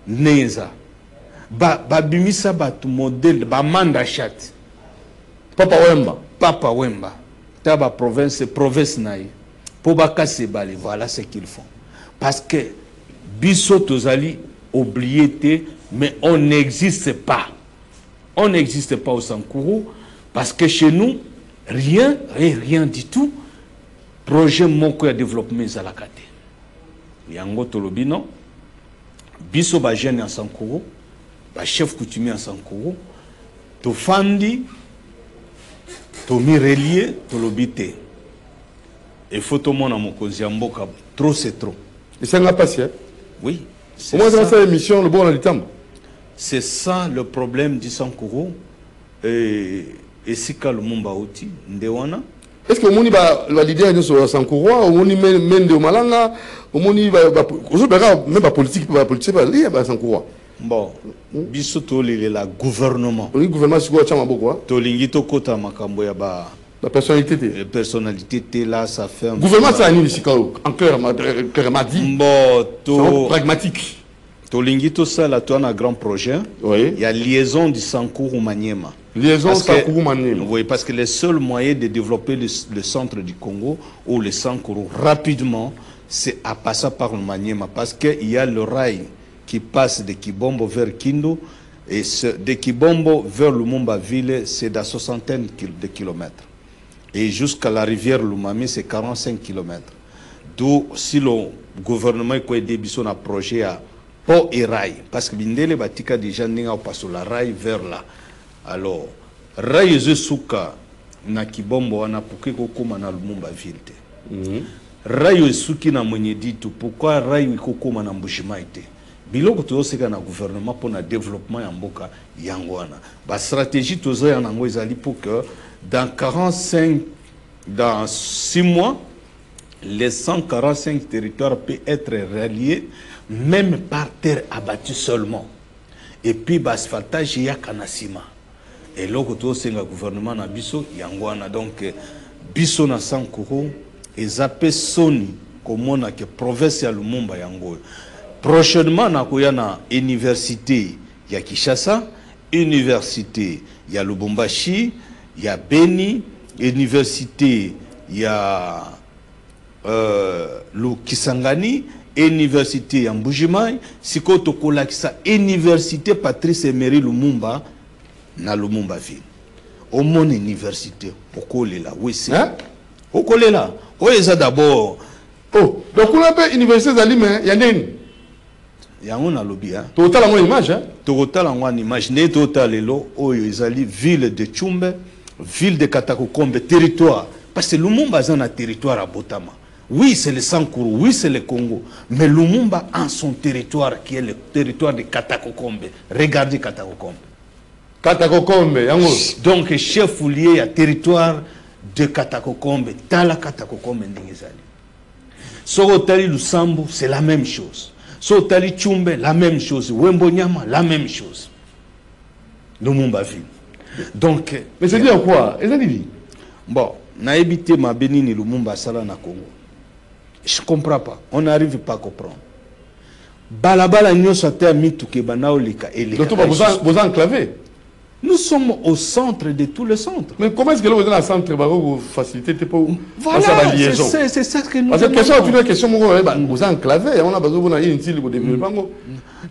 Neza. Bimisa batu modèle manda chat. Papa Wemba. Papa Wemba. Taba province Naï. Pour bakase bali, voilà ce qu'ils font. Parce que biso tozali oublié, mais on n'existe pas. On n'existe pas au Sankuru parce que chez nous, rien du tout. Projet moko ya développement zalakate. Yango tolobino, biso ba jeune en Sankuru, ba chef coutumier en Sankuru, to fandi, to mi relier, to lobité. Il faut tout le monde à mon cause, trop c'est trop. Et ça n'a pas passé? Oui. Comment ça fait l'émission, le bon à l'état? C'est ça le problème du Sankuru. Et si le Lumumba outi, Ndewana. Est-ce que le monde va l'idée de ce Sankuru, ou on y met de Malanga, ou on y va même pas politique, pas politique, pas lié à Sankuru. Bon, bisoto la gouvernement. Le gouvernement c'est quoi, chama beaucoup. Tolingito kota makambo ya ba. La personnalité. La personnalité là, ça fait un. Gouvernement c'est un ici en clairement dit. Bon, to pragmatique. Tolingito ça là, toi un grand projet. Oui. Il y a liaison du Sankuru Maniema. Liaison Sankuru Maniema. Oui, parce que le seul moyen de développer le centre du Congo ou le Sankuru rapidement, c'est à passer par le Maniema, parce qu'il y a le rail qui passe de Kibombo vers Kindu et de Kibombo vers Lumumba ville, c'est dans soixantaine de kilomètres. Et jusqu'à la rivière Lumami, c'est 45 km. D'où, si le gouvernement a aidé un projet à Pont et Rail, parce que Bindele Batika déjà n'a pas sur la rail vers là. Alors, Rail Zusuka, na Kibombo, na Puke Kokoma na Lumumba ville. Rail Zuki na Mwenyeditu, pourquoi Rail Kokoma na Mbujimaite? Biloko tozoseka na gouvernement pour le développement ya mboka yangwana. Ba stratégie tozoya nango ezali pour que dans 6 mois, les 145 territoires peuvent être reliés, même par terre abattue seulement. Et puis, l'asphaltage, il y a Kanasima. Et là, c'est le gouvernement na biso yangwana. Donc, biso na Sankuru, et zappé Sony, comme on a que province ya Lumumba yango. Prochainement, on a na université ya Kinshasa, université ya Lubumbashi, il y a Beni, université, il y a Kisangani, université ya Mbujimai, Sikoto Kolakisa, université Patrice Emery Lumumba, na Lumumba ville. Au monde université, pourquoi est là? Oui, c'est. Pourquoi est là? Oui, c'est d'abord. Oh, donc on appelle université Zalim, il y a une. Il y a un lobby. Total en image. Total en image. Ne total elo, oh, ils allaient ville de Tchumbe, ville de Katakokombe, territoire. Parce que Lumumba est un territoire à Botama. Oui, c'est le Sankourou, oui, c'est le Congo. Mais Lumumba a son territoire qui est le territoire de Katakokombe. Regardez Katakokombe. Katakokombe, yango. Donc, chef lié à territoire de Katakokombe. Tala Katakokombe Ndingizali. Sorotali Lusambo, c'est la même chose. Sorotali Tchumbe, la même chose. Wembonyama, la même chose. Lumumba ville. Donc, mais c'est dire quoi? Bon, na évité ma bénini Lumumba Sala na Congo. Je ne comprends pas. On n'arrive pas à comprendre. Balabala nyosa te mitu ke banao leka eleka. Donc vous enclavez. Nous sommes au centre de tout le centre. Mais comment est-ce que vous êtes au centre pour faciliter pour la liaison? C'est ça que nous parce que question vous enclavez, on a besoin de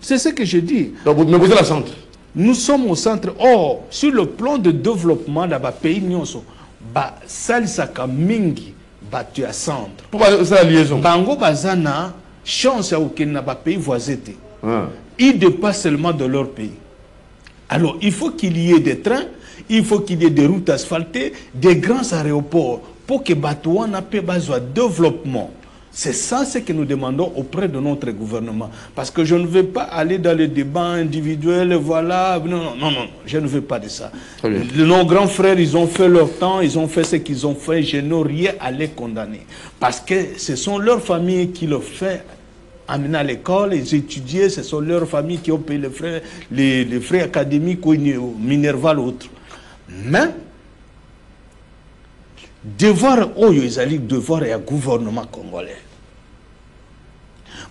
c'est ce que je dis. Donc mais vous êtes au centre. Nous sommes au centre. Or, sur le plan de développement dans le pays nyonso, ba salisaka mingi battu à centre. Pour ça la liaison. Bango bazana chance à aucun na ba pays voisin. Ils dépassent seulement de leur pays. Alors, il faut qu'il y ait des trains, il faut qu'il y ait des routes asphaltées, des grands aéroports pour que Batouana ait besoin de développement. C'est ça ce que nous demandons auprès de notre gouvernement. Parce que je ne veux pas aller dans les débats individuels, voilà. Non, je ne veux pas de ça. Nos grands frères, ils ont fait leur temps, ils ont fait ce qu'ils ont fait. Je n'ai rien à les condamner. Parce que ce sont leurs familles qui le font. Amener à l'école, ils étudiaient, ce sont leurs familles qui ont payé les frais académiques ou Minerval ou autres. Mais, devoir, devoir et un gouvernement congolais.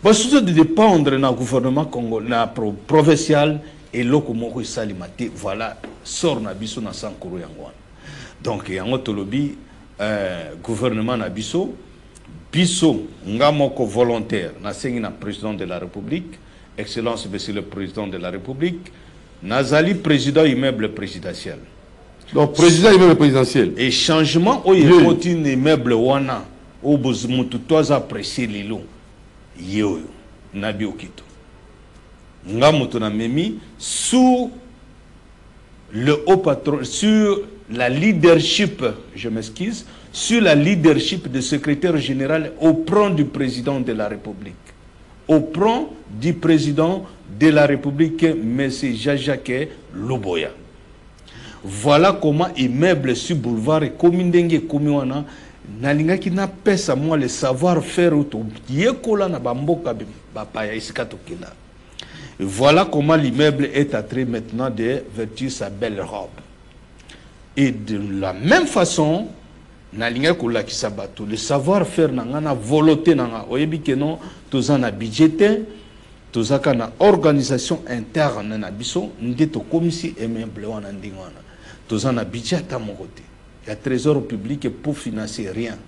Parce que de dépendre d'un gouvernement congolais, provincial, et l'okomoko salimate, voilà, sort Nabiso na Sankuru Yangwan. Donc, il y a un gouvernement Nabiso. Biso, Ngamoko volontaire, na président de la République, Excellence Monsieur le Président de la République, Nazali président immeuble présidentiel. Donc président immeuble présidentiel. Et changement au yekotine immeuble wana, au bozmutu toza apprécié lilo, yo, nabi okito. Ngamutu na memi sous le haut patron, sur la leadership, je m'excuse, sur la leadership du secrétaire général au plan du président de la République. Au plan du président de la République, M. Jean-Jacques Loboya. Voilà comment immeuble sur boulevard et commune dengue commuana nalinga qui n'a pas moi le savoir-faire auto yekola na bamboka bapaya isikato kila. Voilà comment l'immeuble est attiré maintenant de vertir sa belle robe. Et de la même façon, le savoir-faire na volonté na oyebi que non tous na budgété tous na organisation interne na biso ndeto commission immeuble wana ndingwana tous na budget à mon côté. Il y a trésor public pour financer rien.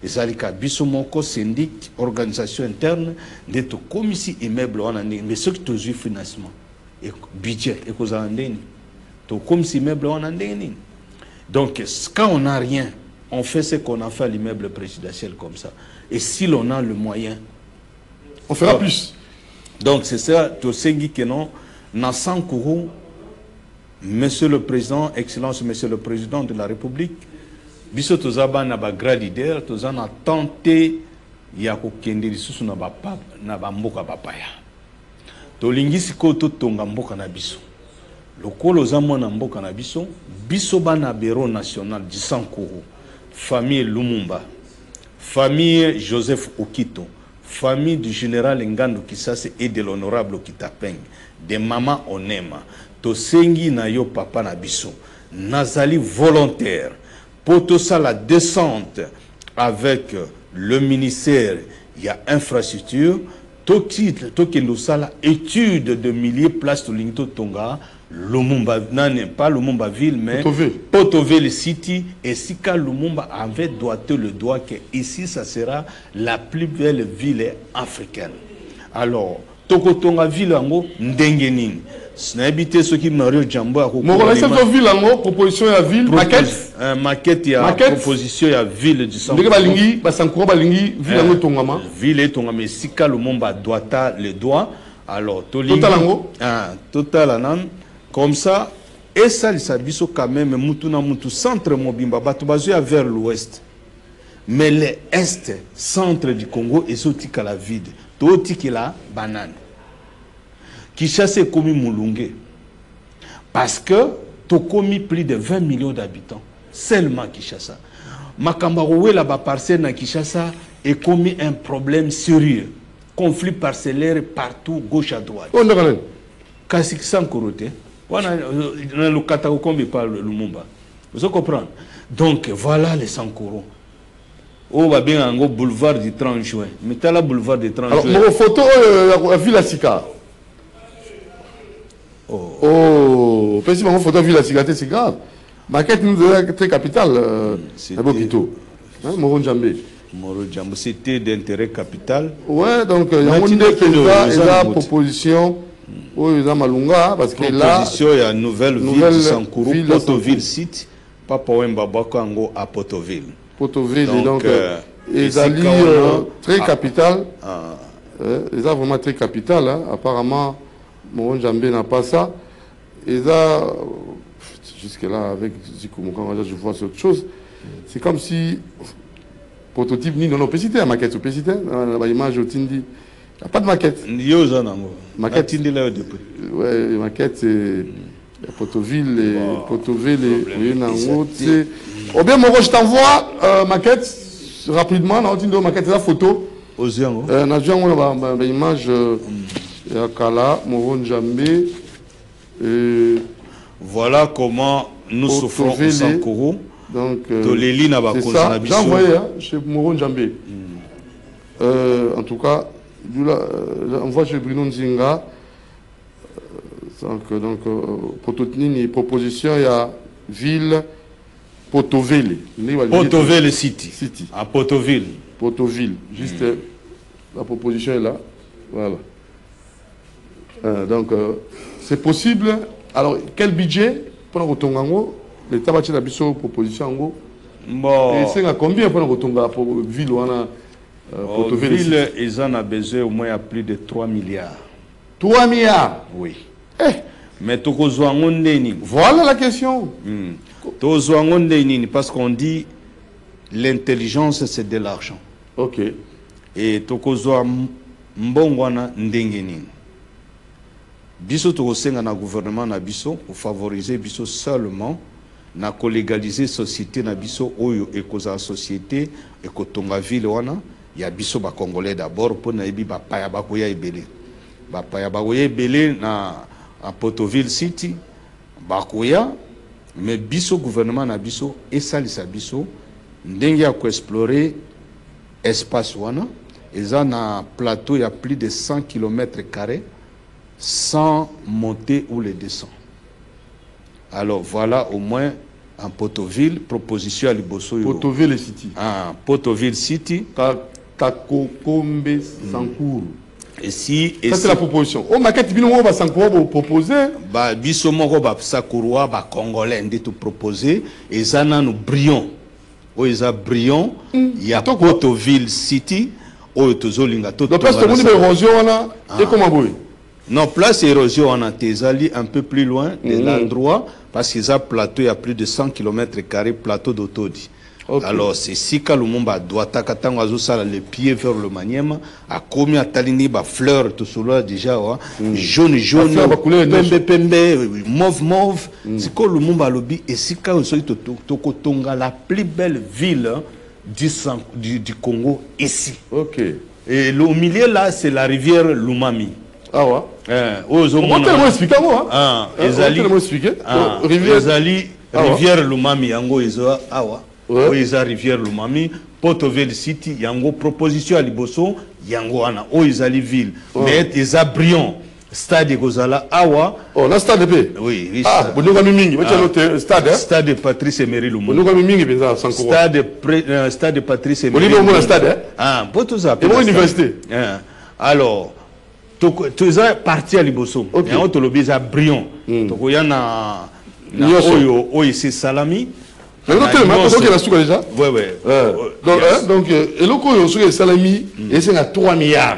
Et ça li ka biso moko syndic organisation interne ndeto commission immeuble wana ndingi mais ce qui tous financement et budget et cause ndeni to commission immeuble wana ndeni. Donc quand on n'a rien, on fait ce qu'on a fait à l'immeuble présidentiel comme ça. Et si l'on a le moyen, on fera plus. Donc c'est ça, Tosengi Kenon, Nassan Kourou, Monsieur le Président, Excellence Monsieur le Président de la République, Biso Tozaba n'a pas grand leader, Tozan a tenté, Yako Kendi Sous n'a pas mboka papaya. Tolingisi Koto Tonga mboka na biso. Lokolo Zamo na mboka na biso, Biso Bana Bureau National du Sankourou. Famille Lumumba, famille Joseph Okito, famille du général Ngando Kisase et de l'honorable Kitapeng, de Maman Onema, Tosengi na yo papa na biso, Nazali volontaire, Potosa la descente avec le ministère, il y a infrastructure, Tokilusala étude de milliers de places de Lingto Tonga, Lumumba, non, pas Lumumba ville, mais Potoville City, et Sika Lumumba avait doigté le doigt que ici, ça sera la plus belle ville africaine. Alors, Tokotonga ville en Ndengenin. Ce n'est habité ce qui m'a dit Jambo à cette ville en proposition à ville, maquette. Maquette, il y a proposition à ville du centre. Ville et Tongama, Sika Lumumba doigta le doigt. Alors, Total Anan. Comme ça, et ça, les abisso quand même, Mutuna Mutu, centre Mobimba, Batubazuya vers l'ouest. Mais l'est, centre du Congo, est sorti à la vide. Tout qui la banane. Kinshasa est commis Moulungue. Parce que tu as commis plus de 20 millions d'habitants. Seulement Kinshasa. Makambaroué là-bas parcelle dans Kinshasa est commis un problème sérieux. Conflit parcellaire partout, gauche à droite. On a regardé. Kasik sans coroté. On a le Katakokombi par le Lumumba. Vous comprenez? Donc voilà les Sankoro. On va bien en boulevard du 30 juin. Mettez la boulevard du 30 juin. Alors, mon photo, la Villa Sika. Oh, parce que mon photo Villa Sika, c'est grave. Ma quête nous est très capitale. C'est Bokito. Moro Djambé. Moro Djambé, c'était d'intérêt capital. Ouais, donc il y a une proposition. Oui, il y a Malunga, parce que là. Proposition, il y a une nouvelle ville de Sankuru, Potoville City. Papa Wemba Kango à Potoville. Potoville, donc ils ont très capital. Ils ont vraiment très capital. Hein. Apparemment, Moron Djambé n'a pas ça. Ils ont, jusque-là, avec Zikoumoukan, je vois autre chose. C'est comme si, prototype, ni non opacité, la maquette opacité, l'image au Tindi. Il n'y a pas de maquette. Maquette. Ouais, maquette, c'est. Potoville et Potoville et Nango. Ou bien, moi, je t'envoie maquette rapidement. On a maquette la photo. On a déjà une image de Kala, Moron Djambé. Voilà comment nous souffrons au Sankoro. Donc, c'est ça. J'ai envoyé chez Moron Djambé. En tout cas, on voit chez Bruno Nzinga. Donc, Pototnini, proposition, il y a ville Potoville. Potoville City. À Potoville. Potoville. Juste, la proposition est là. Voilà. Donc, c'est possible. Alors, quel budget pour Rotongango? L'État va faire la proposition. Bon. Et c'est à combien pour Rotonga pour ville Potoville? Ville, ils en ont besoin au moins à plus de 3 milliards. 3 milliards? Oui. Mais voilà la question. Parce qu'on dit l'intelligence c'est de l'argent. Ok. Et tokozwa mbongwana ndengenini. Biso tokosenga na gouvernement na biso pour favoriser biso seulement na collégaliser société na biso oyo ekoza société ekotonga ville wana ya biso ba congolais d'abord pour na yebi ba paya bakoya ebele. Ba paya bakoya ebele na à Potoville City, Bakoya, mais biso gouvernement na biso et salisa biso, ndenge à explorer espace wana, ils ont un plateau il y a plus de 100 km² sans monter ou les descendre. Alors voilà au moins en Potoville, proposition à Liboso. Potoville City. Ah, Potoville City. Katakokombe Sankuru. Et si, ça c'est la proposition. Oh, maquette, bino va s'encourager proposer. Bah, biso moko ba sakurwa ba congolais ndi tout proposer et ça na nous brillons. Oh, ils a brillons. Il y a Potoville City. Oh, tozolinga tout. Donc place tout érosion wana et comment boy. Non, place érosion on a tezali un peu plus loin de l'endroit parce qu'ils a plateau il y a plus de 100 km² plateau d'Otodi. Okay. Alors c'est si Kalumumba doit t'attendre à ça les pieds vers le Maniema a commis à Talini ba fleur tout cela déjà jaune pembe pembe mauve c'est que Lumumba lobby et si Tokotonga la plus belle ville du Congo ici. OK. Et au milieu là c'est la rivière Lumami. Ah ouais. On tellement expliquer moi. Ah, rivière Lumami yango izo awa. Oui, ils ont rivière Lumami, Potoville City, yango proposition à Liboso, yango ana, oh ils ont ville, mais ils ont brillant, stade Gozala, awa. Oh, la stade B. Oui, ah, vous nous avez mis, stade, hein? Stade Patrice Emery Lumumba. Vous nous avez mis, bien ça, stade Patrice Emery. Vous avez mis stade, hein? Ah, pour tout ça. Et mon université. Alors, tu es parti à Liboso, et on te l'a dit, brillant. Donc, il y en a, oh, c'est Salami. Mais non, tu as souka déjà. Oui, oui. Donc, et le coup, il y a Salami, et c'est à 3 milliards.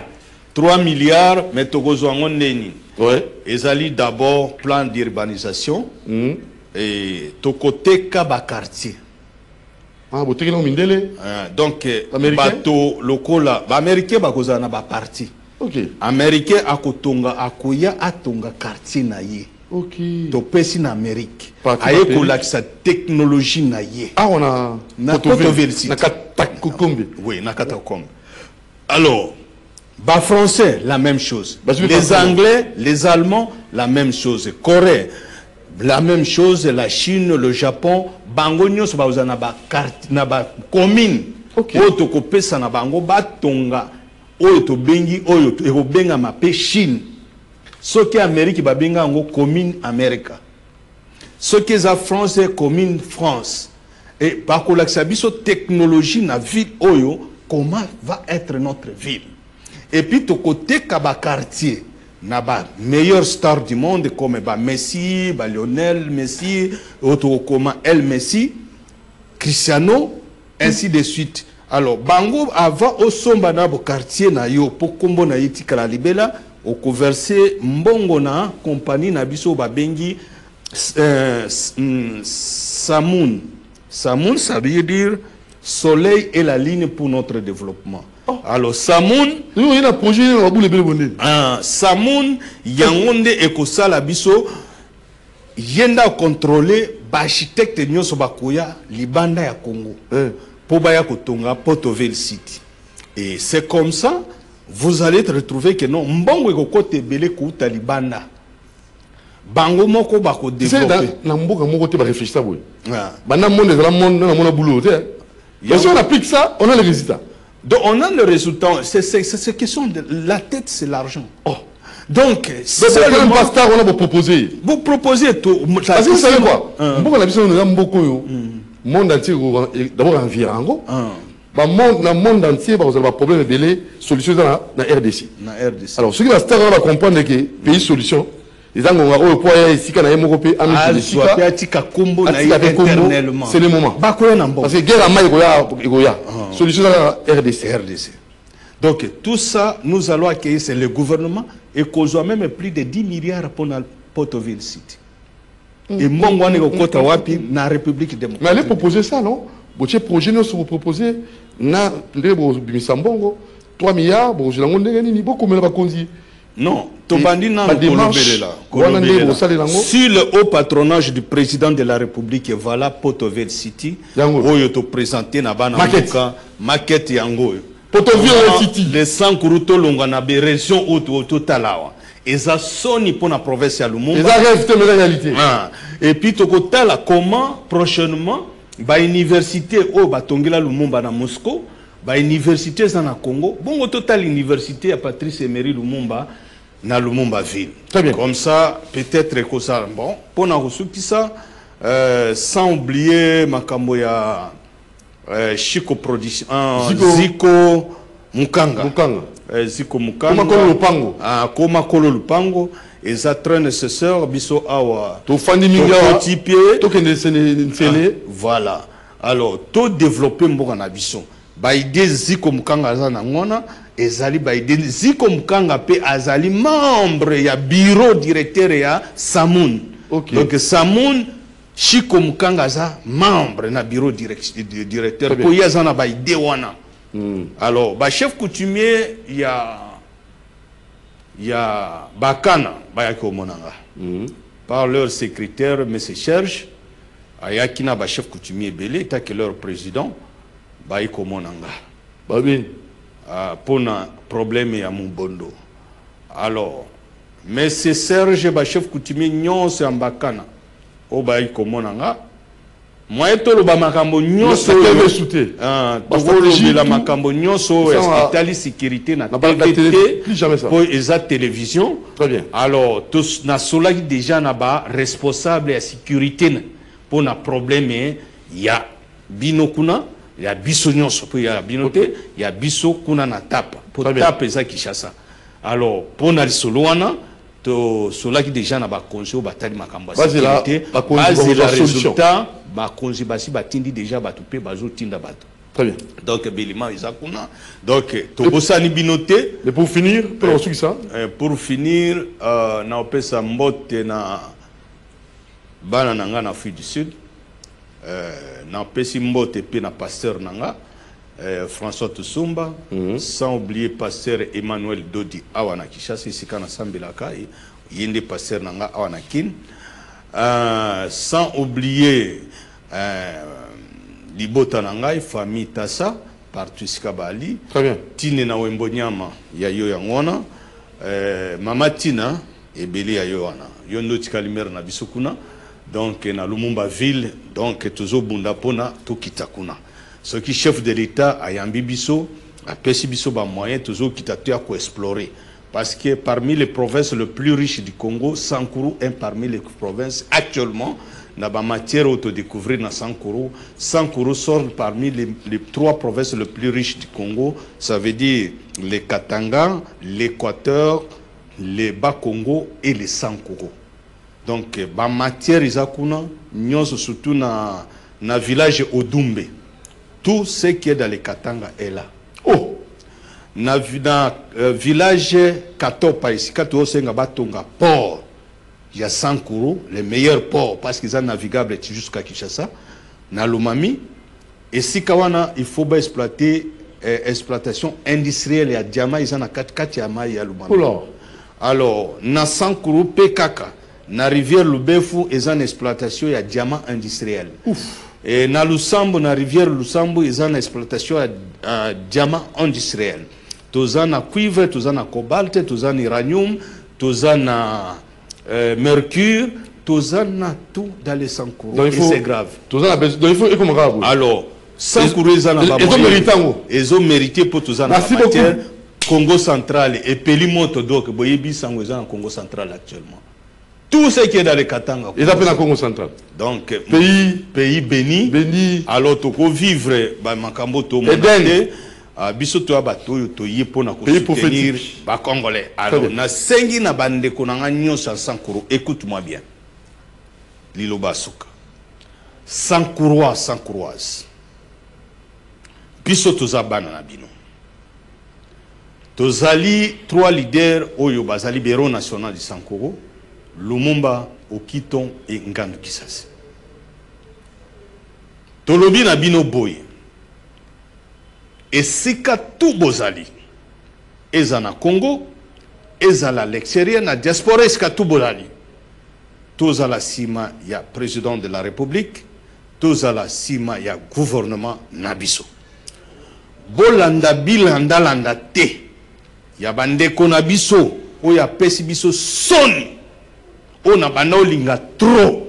3 milliards, mais tu as dit, oui. Ils allaient d'abord plan d'urbanisation, et tu côté Kaba quartier. Ah, boté non mindele. Donc bato lokola ba américain ba koza na ba parti. OK. Américain akotonga akoya atonga quartier na ye. OK. To pesi na Amérique. Aye ko la sa technologie na ye. Ah, on a na Potoville. Na Katakokombe. Oui, na Katakokombe. Alors, bah français, la même chose. Les Anglais, les Allemands, la même chose. Corée, la même chose. La Chine, le Japon, bango nyos ba uzana ba carte na ba commune. Oto ko pesa na bango ba tonga. Oyo to bengi oyo to eko benga ma pe Chine. Ce qui est Amérique ba benga ngo commune America. Ce qui est France commune France. Et par contre la biso technologie na ville oyo comment va être notre ville. Et puis, tout côté, kaba quartier, na ba meilleur star du monde comme ba Messi, ba Lionel Messi, autre comme El Messi, Cristiano, ainsi de suite. Alors, bango avant au somba na bo quartier na yo pour kombo na yiti kala libela au converser mbongo na compagnie na biso ba bengi Samoun. Samoun, ça veut dire soleil est la ligne pour notre développement. Alors Samoun, il y a un projet à boule bonne. Samoun yangonde ekosala biso yenda contrôler ba architecte nyoso bakoya libanda ya Congo. Pour baya kotonga Potoville City. Et c'est comme ça vous allez te retrouver que non mbongo ekokote belé kuta libanda. Bango moko bako développer. C'est na mboka moko te ba réfléchir boy. Bana monde na monde na mona boulot te. Et si on applique ça, on a le résultat. Donc on a le résultat, c'est question de la tête, c'est l'argent. Donc, c'est un pasteur on a proposé. Vous proposez tout. Parce que vous savez quoi? Beaucoup la vision nous a beaucoup monde entier d'abord environ. Le monde entier va avoir problème de délai, solution dans la RDC. Alors ce qui va star on va comprendre que pays solution les gens ont au point ici quand on a c'est le moment. Parce que guerre à Maïgoya, solution dans la RDC. Donc tout ça, nous allons accueillir, c'est le gouvernement et qu'on soit même plus de 10 milliards pour la Potoville City. Et moi, on est au côté wapi na République démocratique. Mais allez proposer ça, non? Votre projet nous vous proposez na le Bimisambongo 3 milliards, bon je l'ai gagné beaucoup mais la conduire. Non, si le haut patronage du président de la République voilà Potoville City, oyo to présenter na bana maquette yango. Potoville City. Les 100 kuruto longa na be région auto talawa. Eza soni pour la province ya Lumumba. Eza reste mais réalité. Et puis tokotala comment prochainement ba université o batongela Lumumba na Moscou, ba université za na Congo, bongo total université à Patrice Emery Lumumba. Na Lumumba ville. Très bien. Comme ça, peut-être que ça, bon, pour nous ça, sans oublier makambo ya Chico Production, Zico Mukanga. Zico Mukanga. Koma Lupango. Koma Kolo Lupango. Et ça très nécessaire, biso awa. To fandi minga. To kende sene. Voilà. Alors, tout développer mboka na biso. Ba idée Zico Mukanga za na ngona. Ezali baide Ziko Mukanga pe azali membre ya bureau directeur ya Samoun. Okay. Donc Samoun Chiko Mukanga za membre na bureau directeur ko ya zana baide wana. Alors ba chef coutumier ya Bakana bayako monanga. Par leur secrétaire M. Serge ayakina ba chef coutumier belé ta que leur président bayako monanga. Ba bien. Pour un problème à Mumbondo. Alors, mais c'est Serge Bachef Coutumier Nyon c'est en Bakana. Au bail comme monanga. Moi, tout le bamakambo Nyon c'est la makambo Nyon c'est hospital sécurité na TVT pour les télévision. Très bien. Alors, tous na sola déjà na ba responsable à sécurité pour un problème il y a binokuna. Il y a biso nyonso pour ya binote, il y a biso kuna na tapa. Pour taper ça Kinshasa. Alors pour na soloana to solaki déjà na ba konjo batali makamba sécurité. Base la résultat ba konji basi batindi déjà batupé bazo tinda bato. Très bien. Donc belima izakuna. Donc to bosani binote. Et pour finir, pour finir na opesa mbote na bana nanga na Afrique du Sud. na pesi mbote pe na pasteur nanga François Toussoumba, sans oublier pasteur Emmanuel Dodi awana Kishasa isika na sambelaka yende pasteur nanga awana kin, sans oublier libota nanga famille Tassa partout Sikabali. Très bien. Tine na Wembonyama ya yo yangona, mama Tina ebeli ya yo wana yondo tikalimer na bisukuna, donc na Lumumba ville, donc tozo bunda pona to kitakuna. Ce qui chef de l'État a yambi biso, a pesi biso ba moyen toujours kitatu à explorer. Parce que parmi les provinces les plus riches du Congo, Sankuru est parmi les provinces actuellement dans la matière autodécouvrir dans Sankuru. Sankuru sort parmi les 3 provinces les plus riches du Congo. Ça veut dire les Katanga, l'Équateur, les Bas-Congo et les Sankuru. Donc, la matière isakuna, nous surtout dans le village Odumbe. Tout ce qui est dans les Katanga est là. Oh! Dans le village Katopa, ici, Katopa, port. Il y a Sankuru, les meilleurs ports, parce qu'ils sont navigables jusqu'à Kinshasa. Dans l'Umami. Et si il faut exploiter exploitation industrielle, il y a diamant, ils sont à 4 yama, il y a l'Umami. Alors, dans Sankuru, Pekaka, dans la rivière Lubefu, ils sont en exploitation, il y a diamant industriel. Ouf! Et dans Lusambo, dans la rivière Lusambo, ils ont une exploitation à diamant industriel. Tous en cuivre, tous en cobalt, tous en uranium, tous en mercure, tous en tout dans les Sankuru. Et c'est grave. Tous en il faut comme grave. Alors, Sankuru, ils ont mérité pour tous en matière Congo central et Pelimoto, donc, Boyebi Sango, ils sont en Congo central actuellement. Tout ce qui est dans les Katanga. Ils appellent le Congo central. Donc, pays béni. Alors, tu peux vivre dans Makambo, tu pays prophétique. Congolais. Alors, na sengi na bande konanga nyosa Sankuru. Écoute-moi bien. Lilo Basuka. Sankurois, Sankuroise. Biso tozabana na bino. Tozali 3 leaders oyo bazali bureau national du Sankuru. Lumumba, Okiton et Ngandu Kisase. Tolobi na bino boy. Et sika tout bozali. Ezana Congo, ezala l'extérieur na diaspora sika tout bozali. Tozala sima ya président de la République, tozala sima ya gouvernement nabiso. Bolanda bilanda landa te. Ya bandeko nabiso, oya pesi biso soni. On a banolinga trop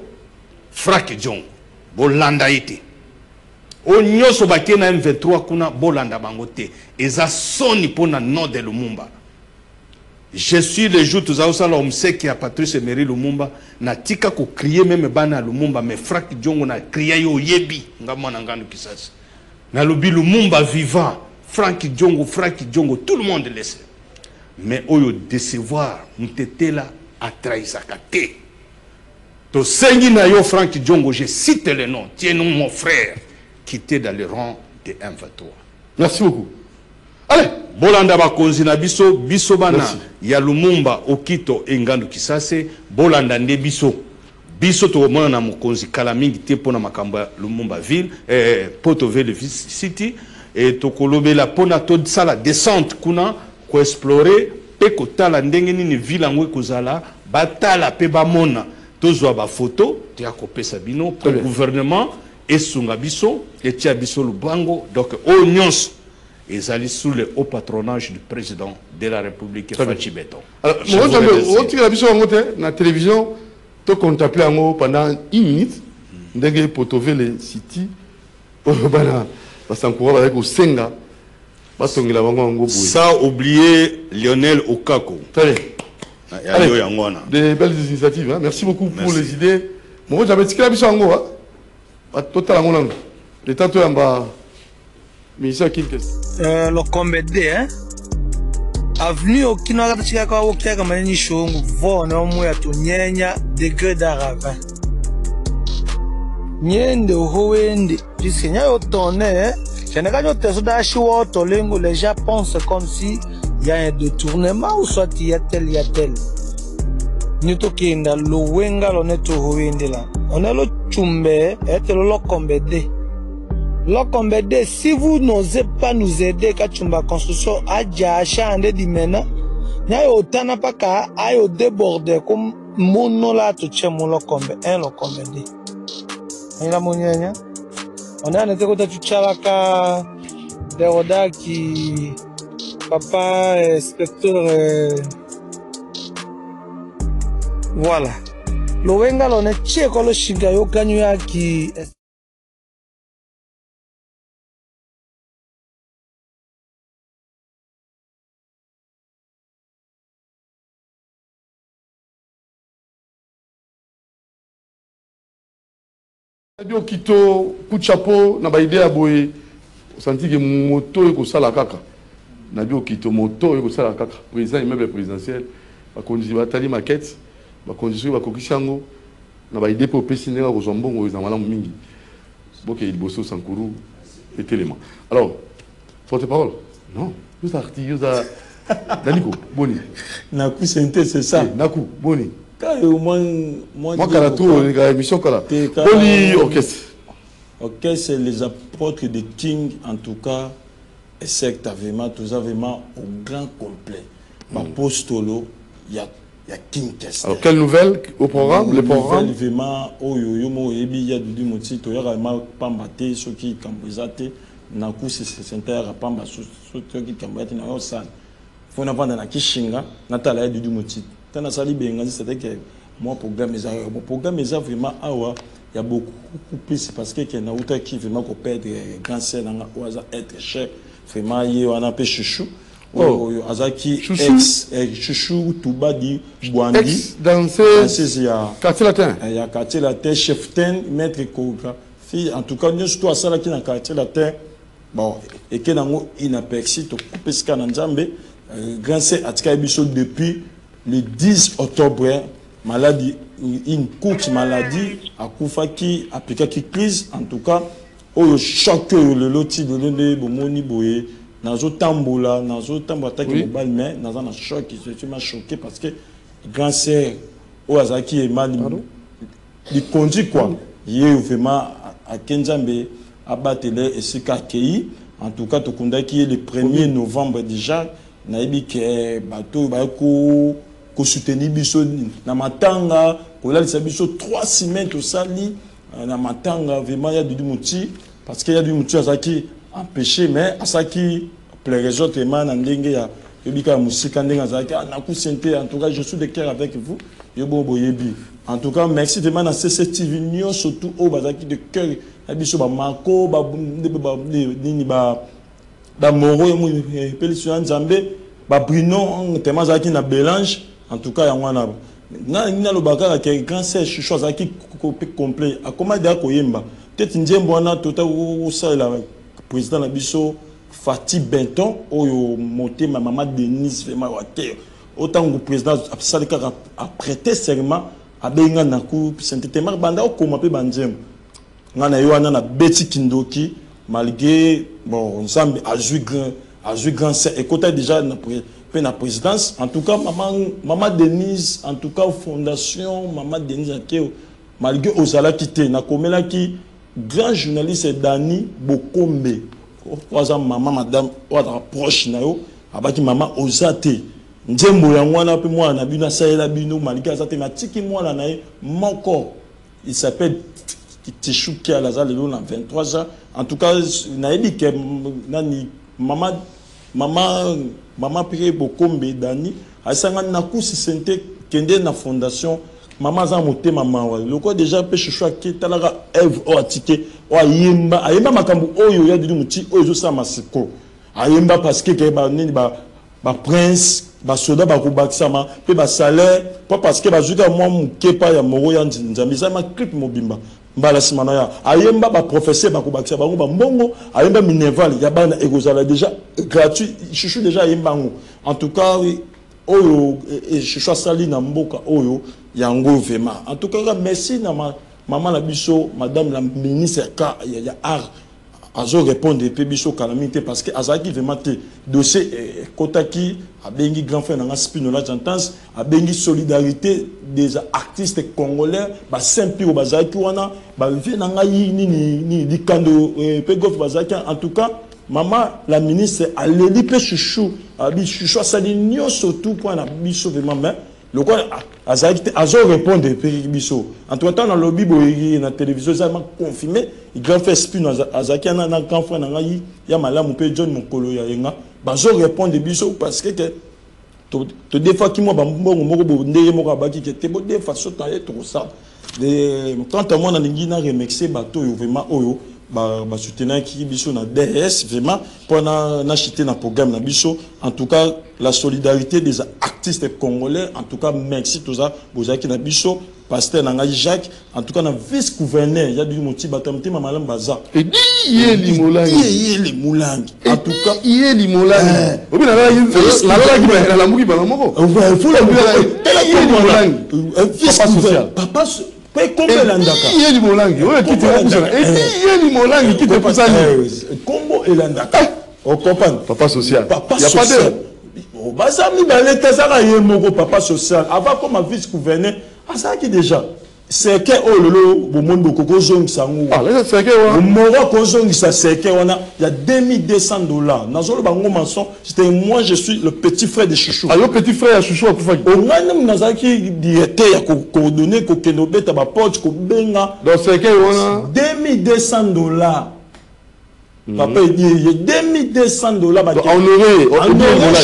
fraki jong bolanda ite o nyoso bakena M23 kuna bolanda bangote eza soni pona nom de Lumumba. Je suis le jour tous ça là qui a Patrice Emery Lumumba na tika ko crier même bana Lumumba mais fraki jong na crier yo yebi ngamona Ngandu Kisasa na lobi Lumumba vivant fraki jongo tout le monde laisse mais oyo décevoir mtetela à Traïsakate. To sengi na yo Franck Djongo, je cite le nom. Tiens nous mon frère qui était dans le rang de M23. Merci beaucoup. Allez, bolanda bakonzi na biso biso bana ya Lumumba Okito et Ngandu Kisase bolanda nde biso. Biso to mona na mokonzi kala mingi te pona makamba Lumumba ville Portoville City et to kolobela pona to sala descente kuna ko explorer pe kotala ndenge nini ville ngwe kozala batala pe bamona tozwa ba photo tia kopesa bino pour le gouvernement esunga biso etia biso lubango donc au nyonso ezali sous le haut patronage du président de la République Fachi Beton. Alors on tire biso ngote na télévision to contempler ngo pendant 1 minute ndenge Portoville City bana basankura avec osenga. Sans oublier Lionel Okako. Allez, des belles initiatives. Hein. Merci beaucoup pour les idées. Moi, j'avais dit que la mission en gros. Total en langue. Les tantôt en bas. Mission qui le combat D, hein. Avenue au Kinoa de Chicago, au Kiaga Manichon, vont au moins à tout nyanya degré d'arabe. Nyende Hoendi, puisque n'y a autant, hein. Les gens pensent comme si il y a un détournement ou soit il y a tel, il y a tel. Nous sommes là, on est le Tchumbe est le Lokombe D. Lokombe D, si vous n'osez pas nous aider, Kachumba Construction, Adja, Achande, Dimena, N'a autant pas qu'à aille déborder comme mon là tout chez mon Lokombe, un Lokombe D. Et la monienne, on a un été côté du Chalaka, des Roda qui, papa, inspecteur, voilà. Lowenga l'on est tché quand le Shigayo Kanyua qui Radio Kito, coup de chapeau, na ba idée à boye, senti que moto est comme ça la kaka. Radio Kito moto est comme ça la kaka. Président immeuble présidentiel, ba conduire ba tali maquette, ba conduire ba kokishango, na ba idée pour pessiner au zombon aux amala mingi. Boke il bosso Sankuru et éléments. Alors, porte-parole. Non, vous arti, vous a Daniko, boni. Naku c'est ça. Naku, boni. Moi, émission Boni orchestre. Orchestre, c'est les apôtres de King, en tout cas, et secte vraiment, tout ça vraiment au grand complet. Ma postolo, il y a King Kester. Alors, quelle nouvelle au programme? Les programmes vraiment, il y a du moti, il y a vraiment pas maté, ceux qui cambrisate, Naku, c'est un rapamba, ceux qui cambrisate, il y a un san. Il faut n'avoir dans la Kishinga, Natala du moti. C'est-à-dire que mon programme est vraiment il y a beaucoup plus parce que y a un qui vraiment perd des cancers être cher vraiment il y a un peu chouchou azaki ex chouchou touba di boandi dans ce quartier latin il y a quartier latin chef ten maître koka fille en tout cas nous surtout à ça qui dans quartier latin bon et que nango inaperçu to couper ce kana nzambe cancer atika biso depuis le 10 octobre, maladie, une courte maladie, à Koufaki, à Pikaki crise, en tout cas, au choc le loti de l'année, Bomoni Boye, Nazo Tambola, Nazo Tambola, mais dans un choc qui m'a choqué parce que grand sœur, Oazaki est mal, il conduit quoi. Il est vraiment à Kenzambe, à Batele et ce Kakei, en tout cas, Tokundaki est le 1er novembre déjà, Naïbi que bateau, Bako, ko soutenir biso na matanga ko la biso 3 semaines to sali na matanga vraiment il y a du mouti parce qu'il y a du mouti azaki empêché mais asaki plaisir tellement na ndenge ya yobika musika ndenge azaki na ku sente en tout cas je suis de cœur avec vous yobo boyebi en tout cas merci tellement na CCTV Nyo surtout au bazaki de cœur na biso ba mako ba nini ba moro mu pelisi nzambe ba Bruno tellement azaki na Bélange. En tout cas, il y a un bagage qui est grand, c'est chose qui complet. À comment dire Koyemba? Peut-être que nous avons tout le président Nabiso Fatih Benton, ou monté ma maman Denise Vemawater. Autant que le président a prêté serment à Benga Naku, c'est un banda ou comment peut Banjem. Nous avons Betty Kindoki, malgré, bon, ensemble, à jouer grand, et côté déjà, la présidence, en tout cas, maman Denise, en tout cas, fondation, maman Denise, malgré Ozala quitté, na komela qui, grand journaliste Dani Bokombe, maman, madame, ou proche, abaki maman Ozate, Ndembo Yangwana, puis moi, Nabina Saïla Bino, malgré Ozate, ma tiki moi, là, mon corps, il s'appelle Tichouki à la salle de 23 ans, en tout cas, Naïbi, maman Pierre Bokombe Dani a sangan na ku sente kende na fondation maman za moté maman le quoi déjà pêche choix qui talaga Eve o atike o ayemba makambu oyo ya didi muti oyo sa masiko ayemba parce que ba nini ba prince ba soda ba kubakisama pe ba salaire pas parce que ba juka moi muke pa ya moro ya nzambi za ma clip mobimba mbala simana ya ayemba ba professeur ba kubakisa bango ba mbongo ayemba minerval ya bana egozala déjà gratuit chouchou déjà ayemba ngo en tout cas oyo et chouchou sali na mboka oyo yango vraiment en tout cas merci na maman la biso madame la ministre ka ya art azo répondre pe biso calamité parce que azaki vraiment te dossier kotaki abengi grand frère nanga Spinola Chantance, abengi solidarité des artistes congolais, ba simpi au bazaki wana, ba vie nanga ni di kando pegof bazaki. En tout cas, maman la ministre a l'élipé chouchou, abi chouchou ça dit nyo surtout pour na biso vraiment mais le quoi azaki azo répondre biso. En tout temps dans lobby boyi na télévision ça m'a confirmé, il grand frère Spinola azaki na grand frère nanga yi ya malamu pe John Mokolo ya yenga. Bazo répondre biso parce que to des fois qui moi bambongo moko ndeye moko abaki que te bo des fois so tailler tout ça de quand moi na lingi na remixer bato yo vraiment oyo ba soutenir qui biso na DS vraiment pour na chiter na programme na biso. En tout cas la solidarité des artistes congolais, en tout cas merci tout ça bozaki na biso pasteur nanga Jacques, en tout cas na vice gouverneur il y a du moti batamti malam baza et dit yeli molangi en tout cas yeli molangi obi na la muki bana moko faut la vice gouverneur papa combien landaka yeli molangi oyo kiti kusana et yeli molangi kiti kusana kombo elandaka au comprendre papa social il y a pas de bazami baleta saka yemoko papa social avant comme vice gouverneur azaki déjà c'est que oh lolo bomon bokoko zong sangu ah là c'est que wa moro ko zong ça c'est que on a il y a $2200 nazolo bango maçon c'était moi je suis le petit frère de Chouchou ah le petit frère Chouchou akufaki o ngana nazaki directeur ya ko donner ko kenobeta ba porte ko benga donc c'est que on a $2200 papa il dit $2200 ba honoré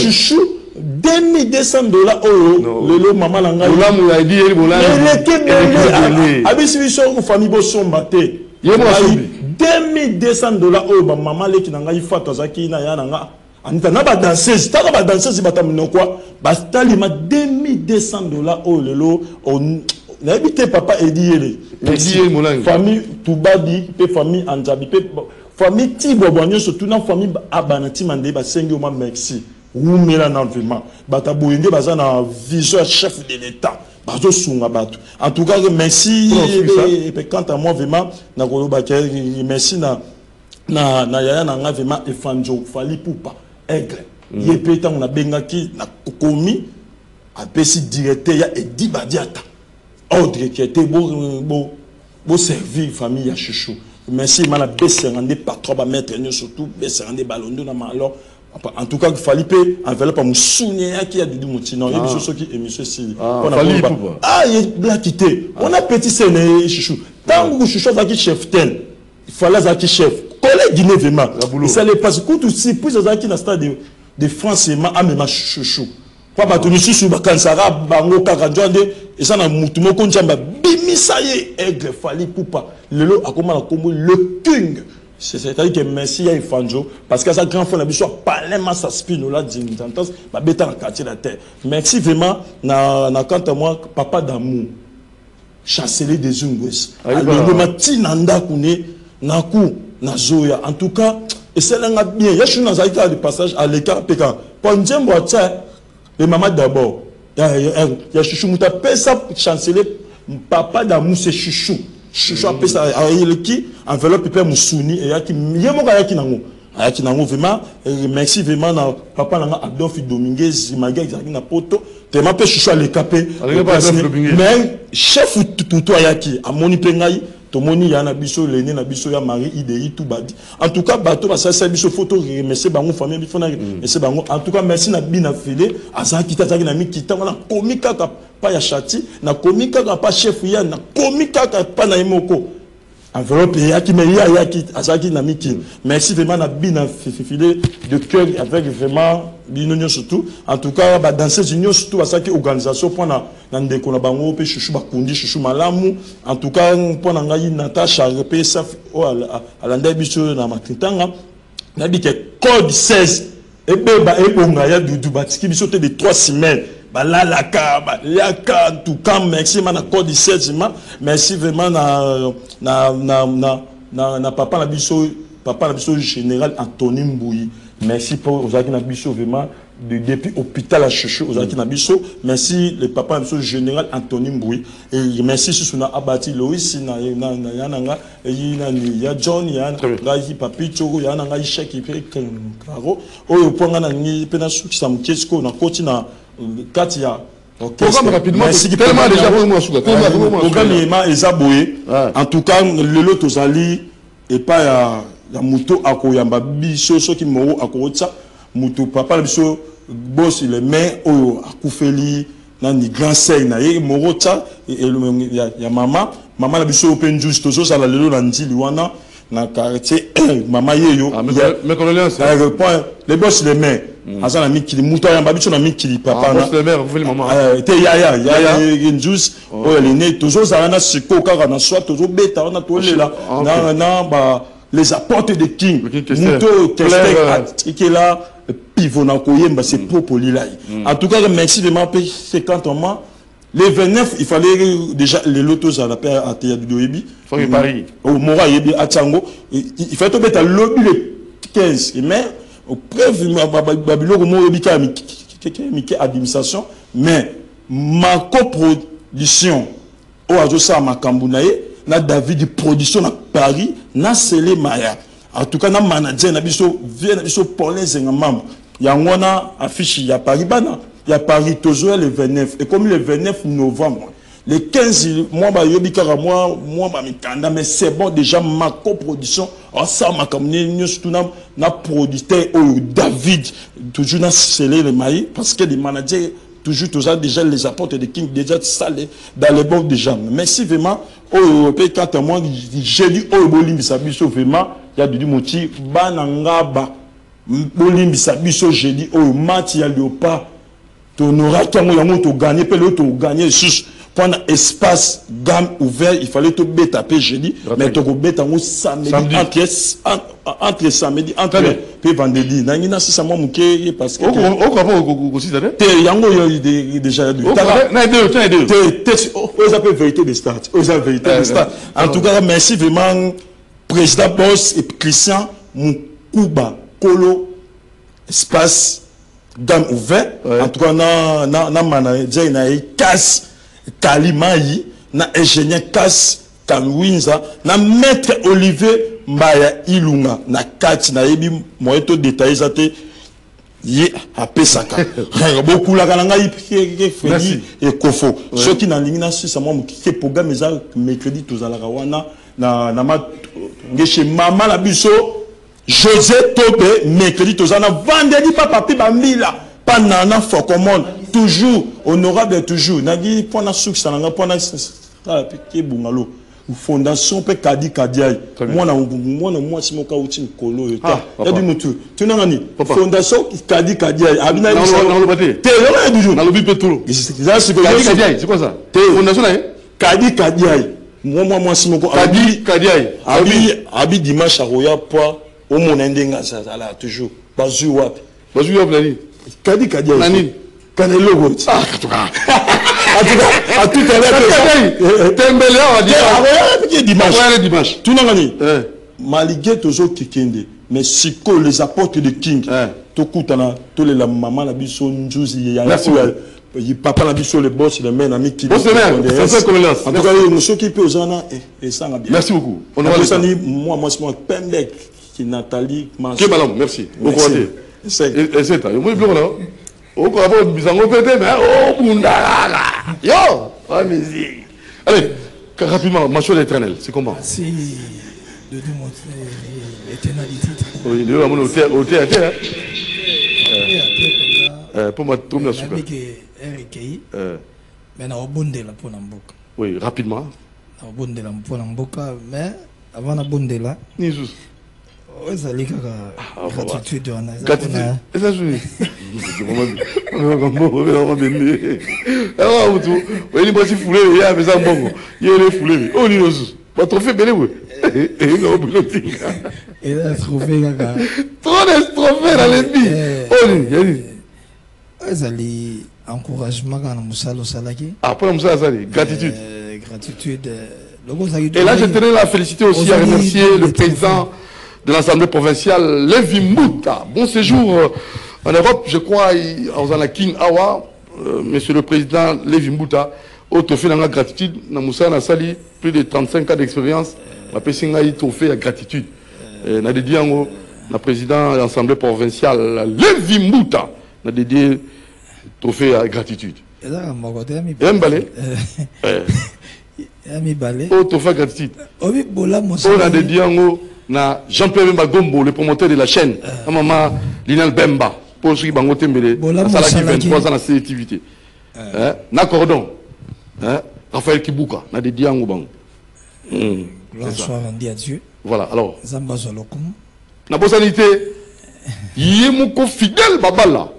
Chouchou $2200 oh lelo maman langa olamu ya di yeli bolangi abisi biso ko famille bo somba te $2200 oh ba maman leki nanga ifata azaki na ya nanga anita na ba danseuse taka ba danseuse batamino kwa ba stali ma $2200 oh lelo na ebité papa edi yeli molangi famille Tubadi pe famille Anjabi pe famille Tibo bonyo surtout na famille Abanati mande ba sengi o ma merci oumela na vraiment bata boyenge baza na vision chef de l'état bazo sunga bato en tout cas merci et quant à moi vraiment na koloba ke merci na yaya na nga vraiment efanjo fali pupa aigle yepeta on a bengaki na kokomi apesi directeur ya Edi Badiata ordre qui était beau servir famille ya Chouchou merci mana besserande patron ba mettre surtout besserande balondo na alors en tout cas il fallait payer enveloppe à Moussounia qui a dit Moutino il y a des choses qui émission si il a quitté on a petit séné Chouchou tant que Chouchou a qui chef ten il fallait a qui chef collègue Guinée vraiment ça les passe coup aussi puis ça qui na stade de France et ma Chouchou pas battu Chouchou bakansara bango karanjande et ça na mutumo ko njamba bimisa ye aigle fallait poupa lelo akoma na kombo le king. C'est-à-dire que merci à Ifanjo, parce que ça grand frère n'a pas parlement sa Spinola d'intentance, ma bête en quartier de la terre. Merci vraiment, na quant à moi, papa d'amour, chancelier des Ungwes. Alors, ma tinanda kune, naku, na zoya. En tout cas, et c'est là bien. Il y a une chose de passage à l'écart, pécan. Pendant moi, le maman d'abord, il y a Chouchou, mouta pesa chancelier, papa d'amour, c'est Chouchou. Chouchou a pesa qui enveloppe papa Moussouni et yaki yemoka yaki nango vraiment merci vraiment na papa nanga Adolphe Dominguez Maga qui na poto tellement pe Chouchou a le capé mais chef tout yaki amoni pengai tomoni ya na biso lene na biso ya Marie Idei tout badi en tout cas bato ba ça biso photo remercier bango famille bi fona merci bango en tout cas merci na bina filé asa kitazaki na mikita wana komika pa ya chati na komika pa chef ya na komika pa na imoko enveloppe yaki me yaki azaki na miki merci vraiment na bina filé de cœur avec vraiment binonyo surtout en tout cas ba danser union surtout asaki organisation pour na ndeko na bango pe Chouchou bakundi Chouchou malamu en tout cas pour na ngai Natacha pe sa alanda biso na makintanga na bi ke code 16 et beba e bonga ya dudu batiki biso te de 3 semaines balalaka yaka en tout cas merci mana code 16 merci vraiment na papa na biso général Anthony Mbouyi merci pour Ozaki na biso vraiment depuis l'hôpital à Chouchou, aux Aki Nabiso. Merci le papa général Anthony Mboui. Et merci Sousuna Abati Loïs, il y a John, il y a Papi Tchoro, il y a Ishek, il y a Karo. Au point de Penasou qui s'en qu'est-ce qu'on a continué à Katia. Programme rapidement, tellement déjà pour moi. Programme en tout cas, le lot aux alliés et pas la moto à Koyamba Biso, ceux qui m'ont à Koyotsa, moto papa Biso, boss il est main au Akoufeli, nani grand seigne, naïe, Morota, et il y a maman la Biso open juice, toujours ça la lelo nandi liwana, na quartier, maman yeyo. Mais condoléances. Les boss il est main. Azan a mis qui moto à Yamba Biso na mis qui papa. Boss le maire, vous voulez maman. Te yaya une juice, oh elle est née, toujours ça na siko, car on a soit toujours bêta, on a tout là, na bah. Les apports de King, Mouto, Kestek, qui est là, pivot dans Koyemba, c'est pour Polilai. En tout cas, merci de m'appeler, c'est quand on m'a. Les 29, il fallait déjà les lotos à la paix à Théa du Doébi. Il faut que Paris. Au Mora Yebi à Tchango. Il fallait tomber à lobby le 15. Mais, au preuve, Babylone, au Mora Yebi, qui administration. Mais, ma coproduction, au Ajosa, ma Kambounaye, na David production à Paris na Sele Maya en tout cas na manager na biso vient na biso Paulin Zengamam ya ngona affiche ya Paris bana ya Paris toujours le 29 et comme le 29 novembre le 15 moi ba yobikara moi ba mikanda mais c'est bon déjà ma coproduction en ça ma communauté surtout na producteur David toujours na Sele Maya parce que les managers toujours déjà les apports de King déjà salés dans les bords des gens. Merci vraiment. Oh, quand moi j'ai dit oh bolimbi sabiso vraiment il y a du moti banangaba bolimbi sabiso j'ai dit oh mati ya leopa tonora tango yango to gagner pe l'autre gagner juste pendant espace gamme ouvert il fallait to bêta pe jeudi mais to go bêta ngo samedi entre samedi entre pe vendredi na ngina sisa mo muke parce que au quoi aussi d'ailleurs te yango déjà du na deux aux appels vérité de start aux vérité de start en tout cas merci vraiment président boss et Christian Moukuba Kolo espace gamme ouvert en tout cas na manager na casse Kalimai, na ingénieur Kass Kamwinza, na maître Olivier Mbaya Ilunga, na Kati, na Ebi, moi tout détaillé, ça te yé à Pesaka. Beaucoup la galanga Freddy et Kofo. Ceux qui n'ont pas su, ça m'a dit programme, mais ça, mercredi, tous à la Rawana, na ma, chez Maman la Busso, José Tobé, mercredi, tous à la vendredi, papa, Bambila, pas nana, faut qu'on monte. Toujours honorable toujours nagi pona succès nanga pona ki bungalo fondation pe kadi kadiai moi simoka uti kolo eta ya di mutu tunanga ni fondation kadi kadiai abina non te yo bijou na lobi petro c'est quoi ça fondation kadi kadiai moi simoko kadi kadiai abi dimanche à roya po au monendenga ça là toujours bazu wapi nani kadi kadiai nani Canelo Gold. Ah, en tout cas, à tout à l'heure, Tembele, on dit dimanche. Tout le monde. Malgré toujours Kikende, mais si les apports de King, tout coûtana, tous les maman la biso njuzi ya papa la biso le boss le mène ami qui. Boss le mène, c'est comme là. En tout cas, monsieur qui peut aux ana et ça va bien. Merci beaucoup. On a dit moi Pembek qui Nathalie. Qui madame, merci. Beaucoup c'est. Et c'est ça. Moi bleu là. Oh, quoi, bizarrement pété, mais oh, bundaraga. Yo, oh, musique. Allez, rapidement, Macho l'éternel, c'est comment? C'est de démontrer l'éternalité. Oui, de mon au théâtre. Pour moi, tout le monde mais on a abondé la pour Namboka. Oui, rapidement. On a abondé la pour Namboka, mais avant d'abonder là. Nisus. Oui, ça l'est gratitude. Gratitude. Et ça, je il a trouvé trop d'estrophées dans les billes. Encouragement quand Moussalo Salaki. Ah, pour Moussalo Salaki, gratitude. Gratitude. Et là, je tenais à féliciter aussi, à remercier le président de l'Assemblée provinciale, Lévi Mouta. Bon séjour En Europe, je crois, on a King Awa, Monsieur le Président Lévi Mbouta, autofait dans la gratitude, dans Moussa Nassali, plus de 35 ans d'expérience, ma personne a autofait la gratitude. Na dédié le président de l'Assemblée provinciale Lévi Mbouta, na dédié autofait la gratitude. Et un balai. Autofait gratitude. On a dédié na Jean-Pierre Mbagombo, le promoteur de la chaîne, maman Linal Bemba, pour ceux qui ont été 23 ans dans cette activité. Na Cordon, Raphaël Kibuka, na dédié en Bang. Bonsoir, on à Dieu. Voilà, alors. Zamba Zolokum. Na bosanité, Yemoko fidèle Babala,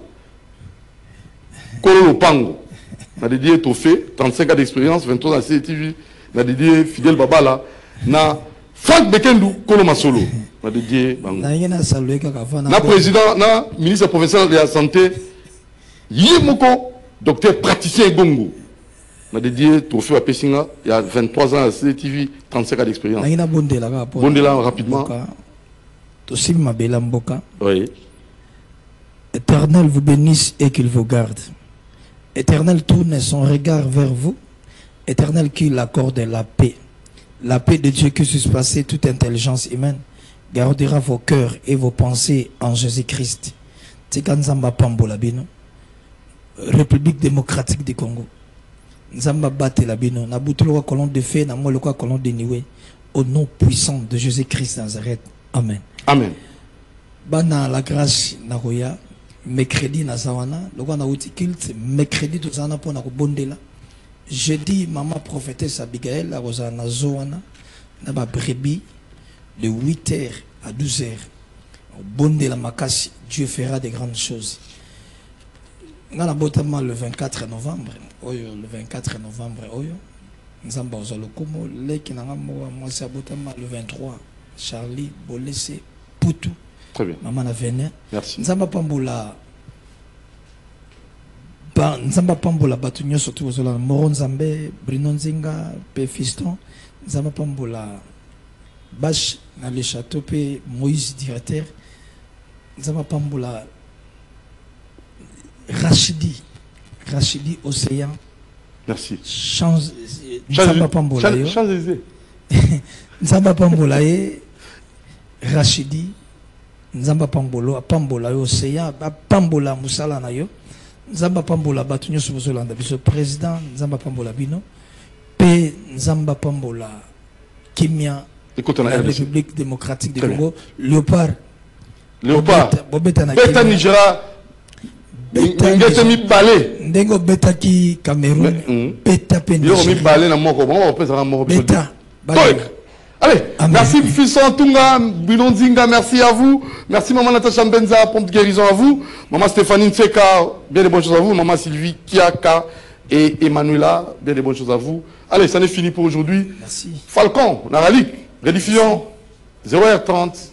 Kolo Pango, na dédié Tofé, 35 ans d'expérience, 23 ans dans cette activité, na dédié fidèle Babala, na Franck Bekendu, Kolo Masolo. Na dédié Bango. Na président, na ministre provincial de la santé, Yemoko, docteur praticien Gongo. Na dédié Tofé à Pessinga, il y a 23 ans à CTV, 35 ans d'expérience. Bondela rapidement. Oui. Éternel vous bénisse et qu'il vous garde. Éternel tourne son regard vers vous. Éternel qu'il accorde la paix. La paix de Dieu qui surpasse toute intelligence humaine gardera vos cœurs et vos pensées en Jésus-Christ. Tsekanzamba Pambola Bino, République démocratique du Congo. Nzamba Bate la Bino, Nabutuloa colonne de feu, Namoloka colonne de niwe. Au nom puissant de Jésus-Christ Nazareth. Amen. Amen. Bana la grâce Naroya, mercredi Nazawana, le roi Naouti Kilt, mercredi Tozana pour Nakobondela. Jeudi, maman prophétesse Abigail, la Rosana Zoana, Naba Brebis, de 8h à 12h. Bondela Makasi, Dieu fera de grandes choses. Ngana Botama le 24 novembre, le 24 novembre, Nzamba Ozalokumo, Leki Nangamoa, Mwasa Botama le 23, Charlie, Bolese, Poutou. Très bien. Maman Véné. Merci. Nzamba Pambola. Nzamba Pambola Batunyo surtout aux Olans. Moron Zambé, Bruno Nzinga, P. Fiston. Nzamba Pambola Bash, dans le château, P. Moïse, directeur. Nzamba Pambola Rachidi Océan. Merci. Nzamba Pambola. Nzamba Pambola Rachidi. Nzamba Pambola Pambola Océan. Pambola Moussala Nayo. Nzamba Pambola Batunyo Subozolanda. Biso président Nzamba Pambola Bino. P. Nzamba Pambola Kimia. La République démocratique du Congo. Léopard. Beta Nigeria. Beta mi balé. Ndengo beta ki Cameroun. Beta Péninsule. Mi balé na moko. Beta. Allez, merci Fisson Tunga, Bilonzinga, merci à vous. Merci Maman Natacha Mbenza, pompe guérison à vous. Maman Stéphanie Ntseka, bien des bonnes choses à vous. Maman Sylvie Kiaka et Emmanuela, bien des bonnes choses à vous. Allez, ça n'est fini pour aujourd'hui. Merci. Falcon, Naralik, rediffusion 0h30.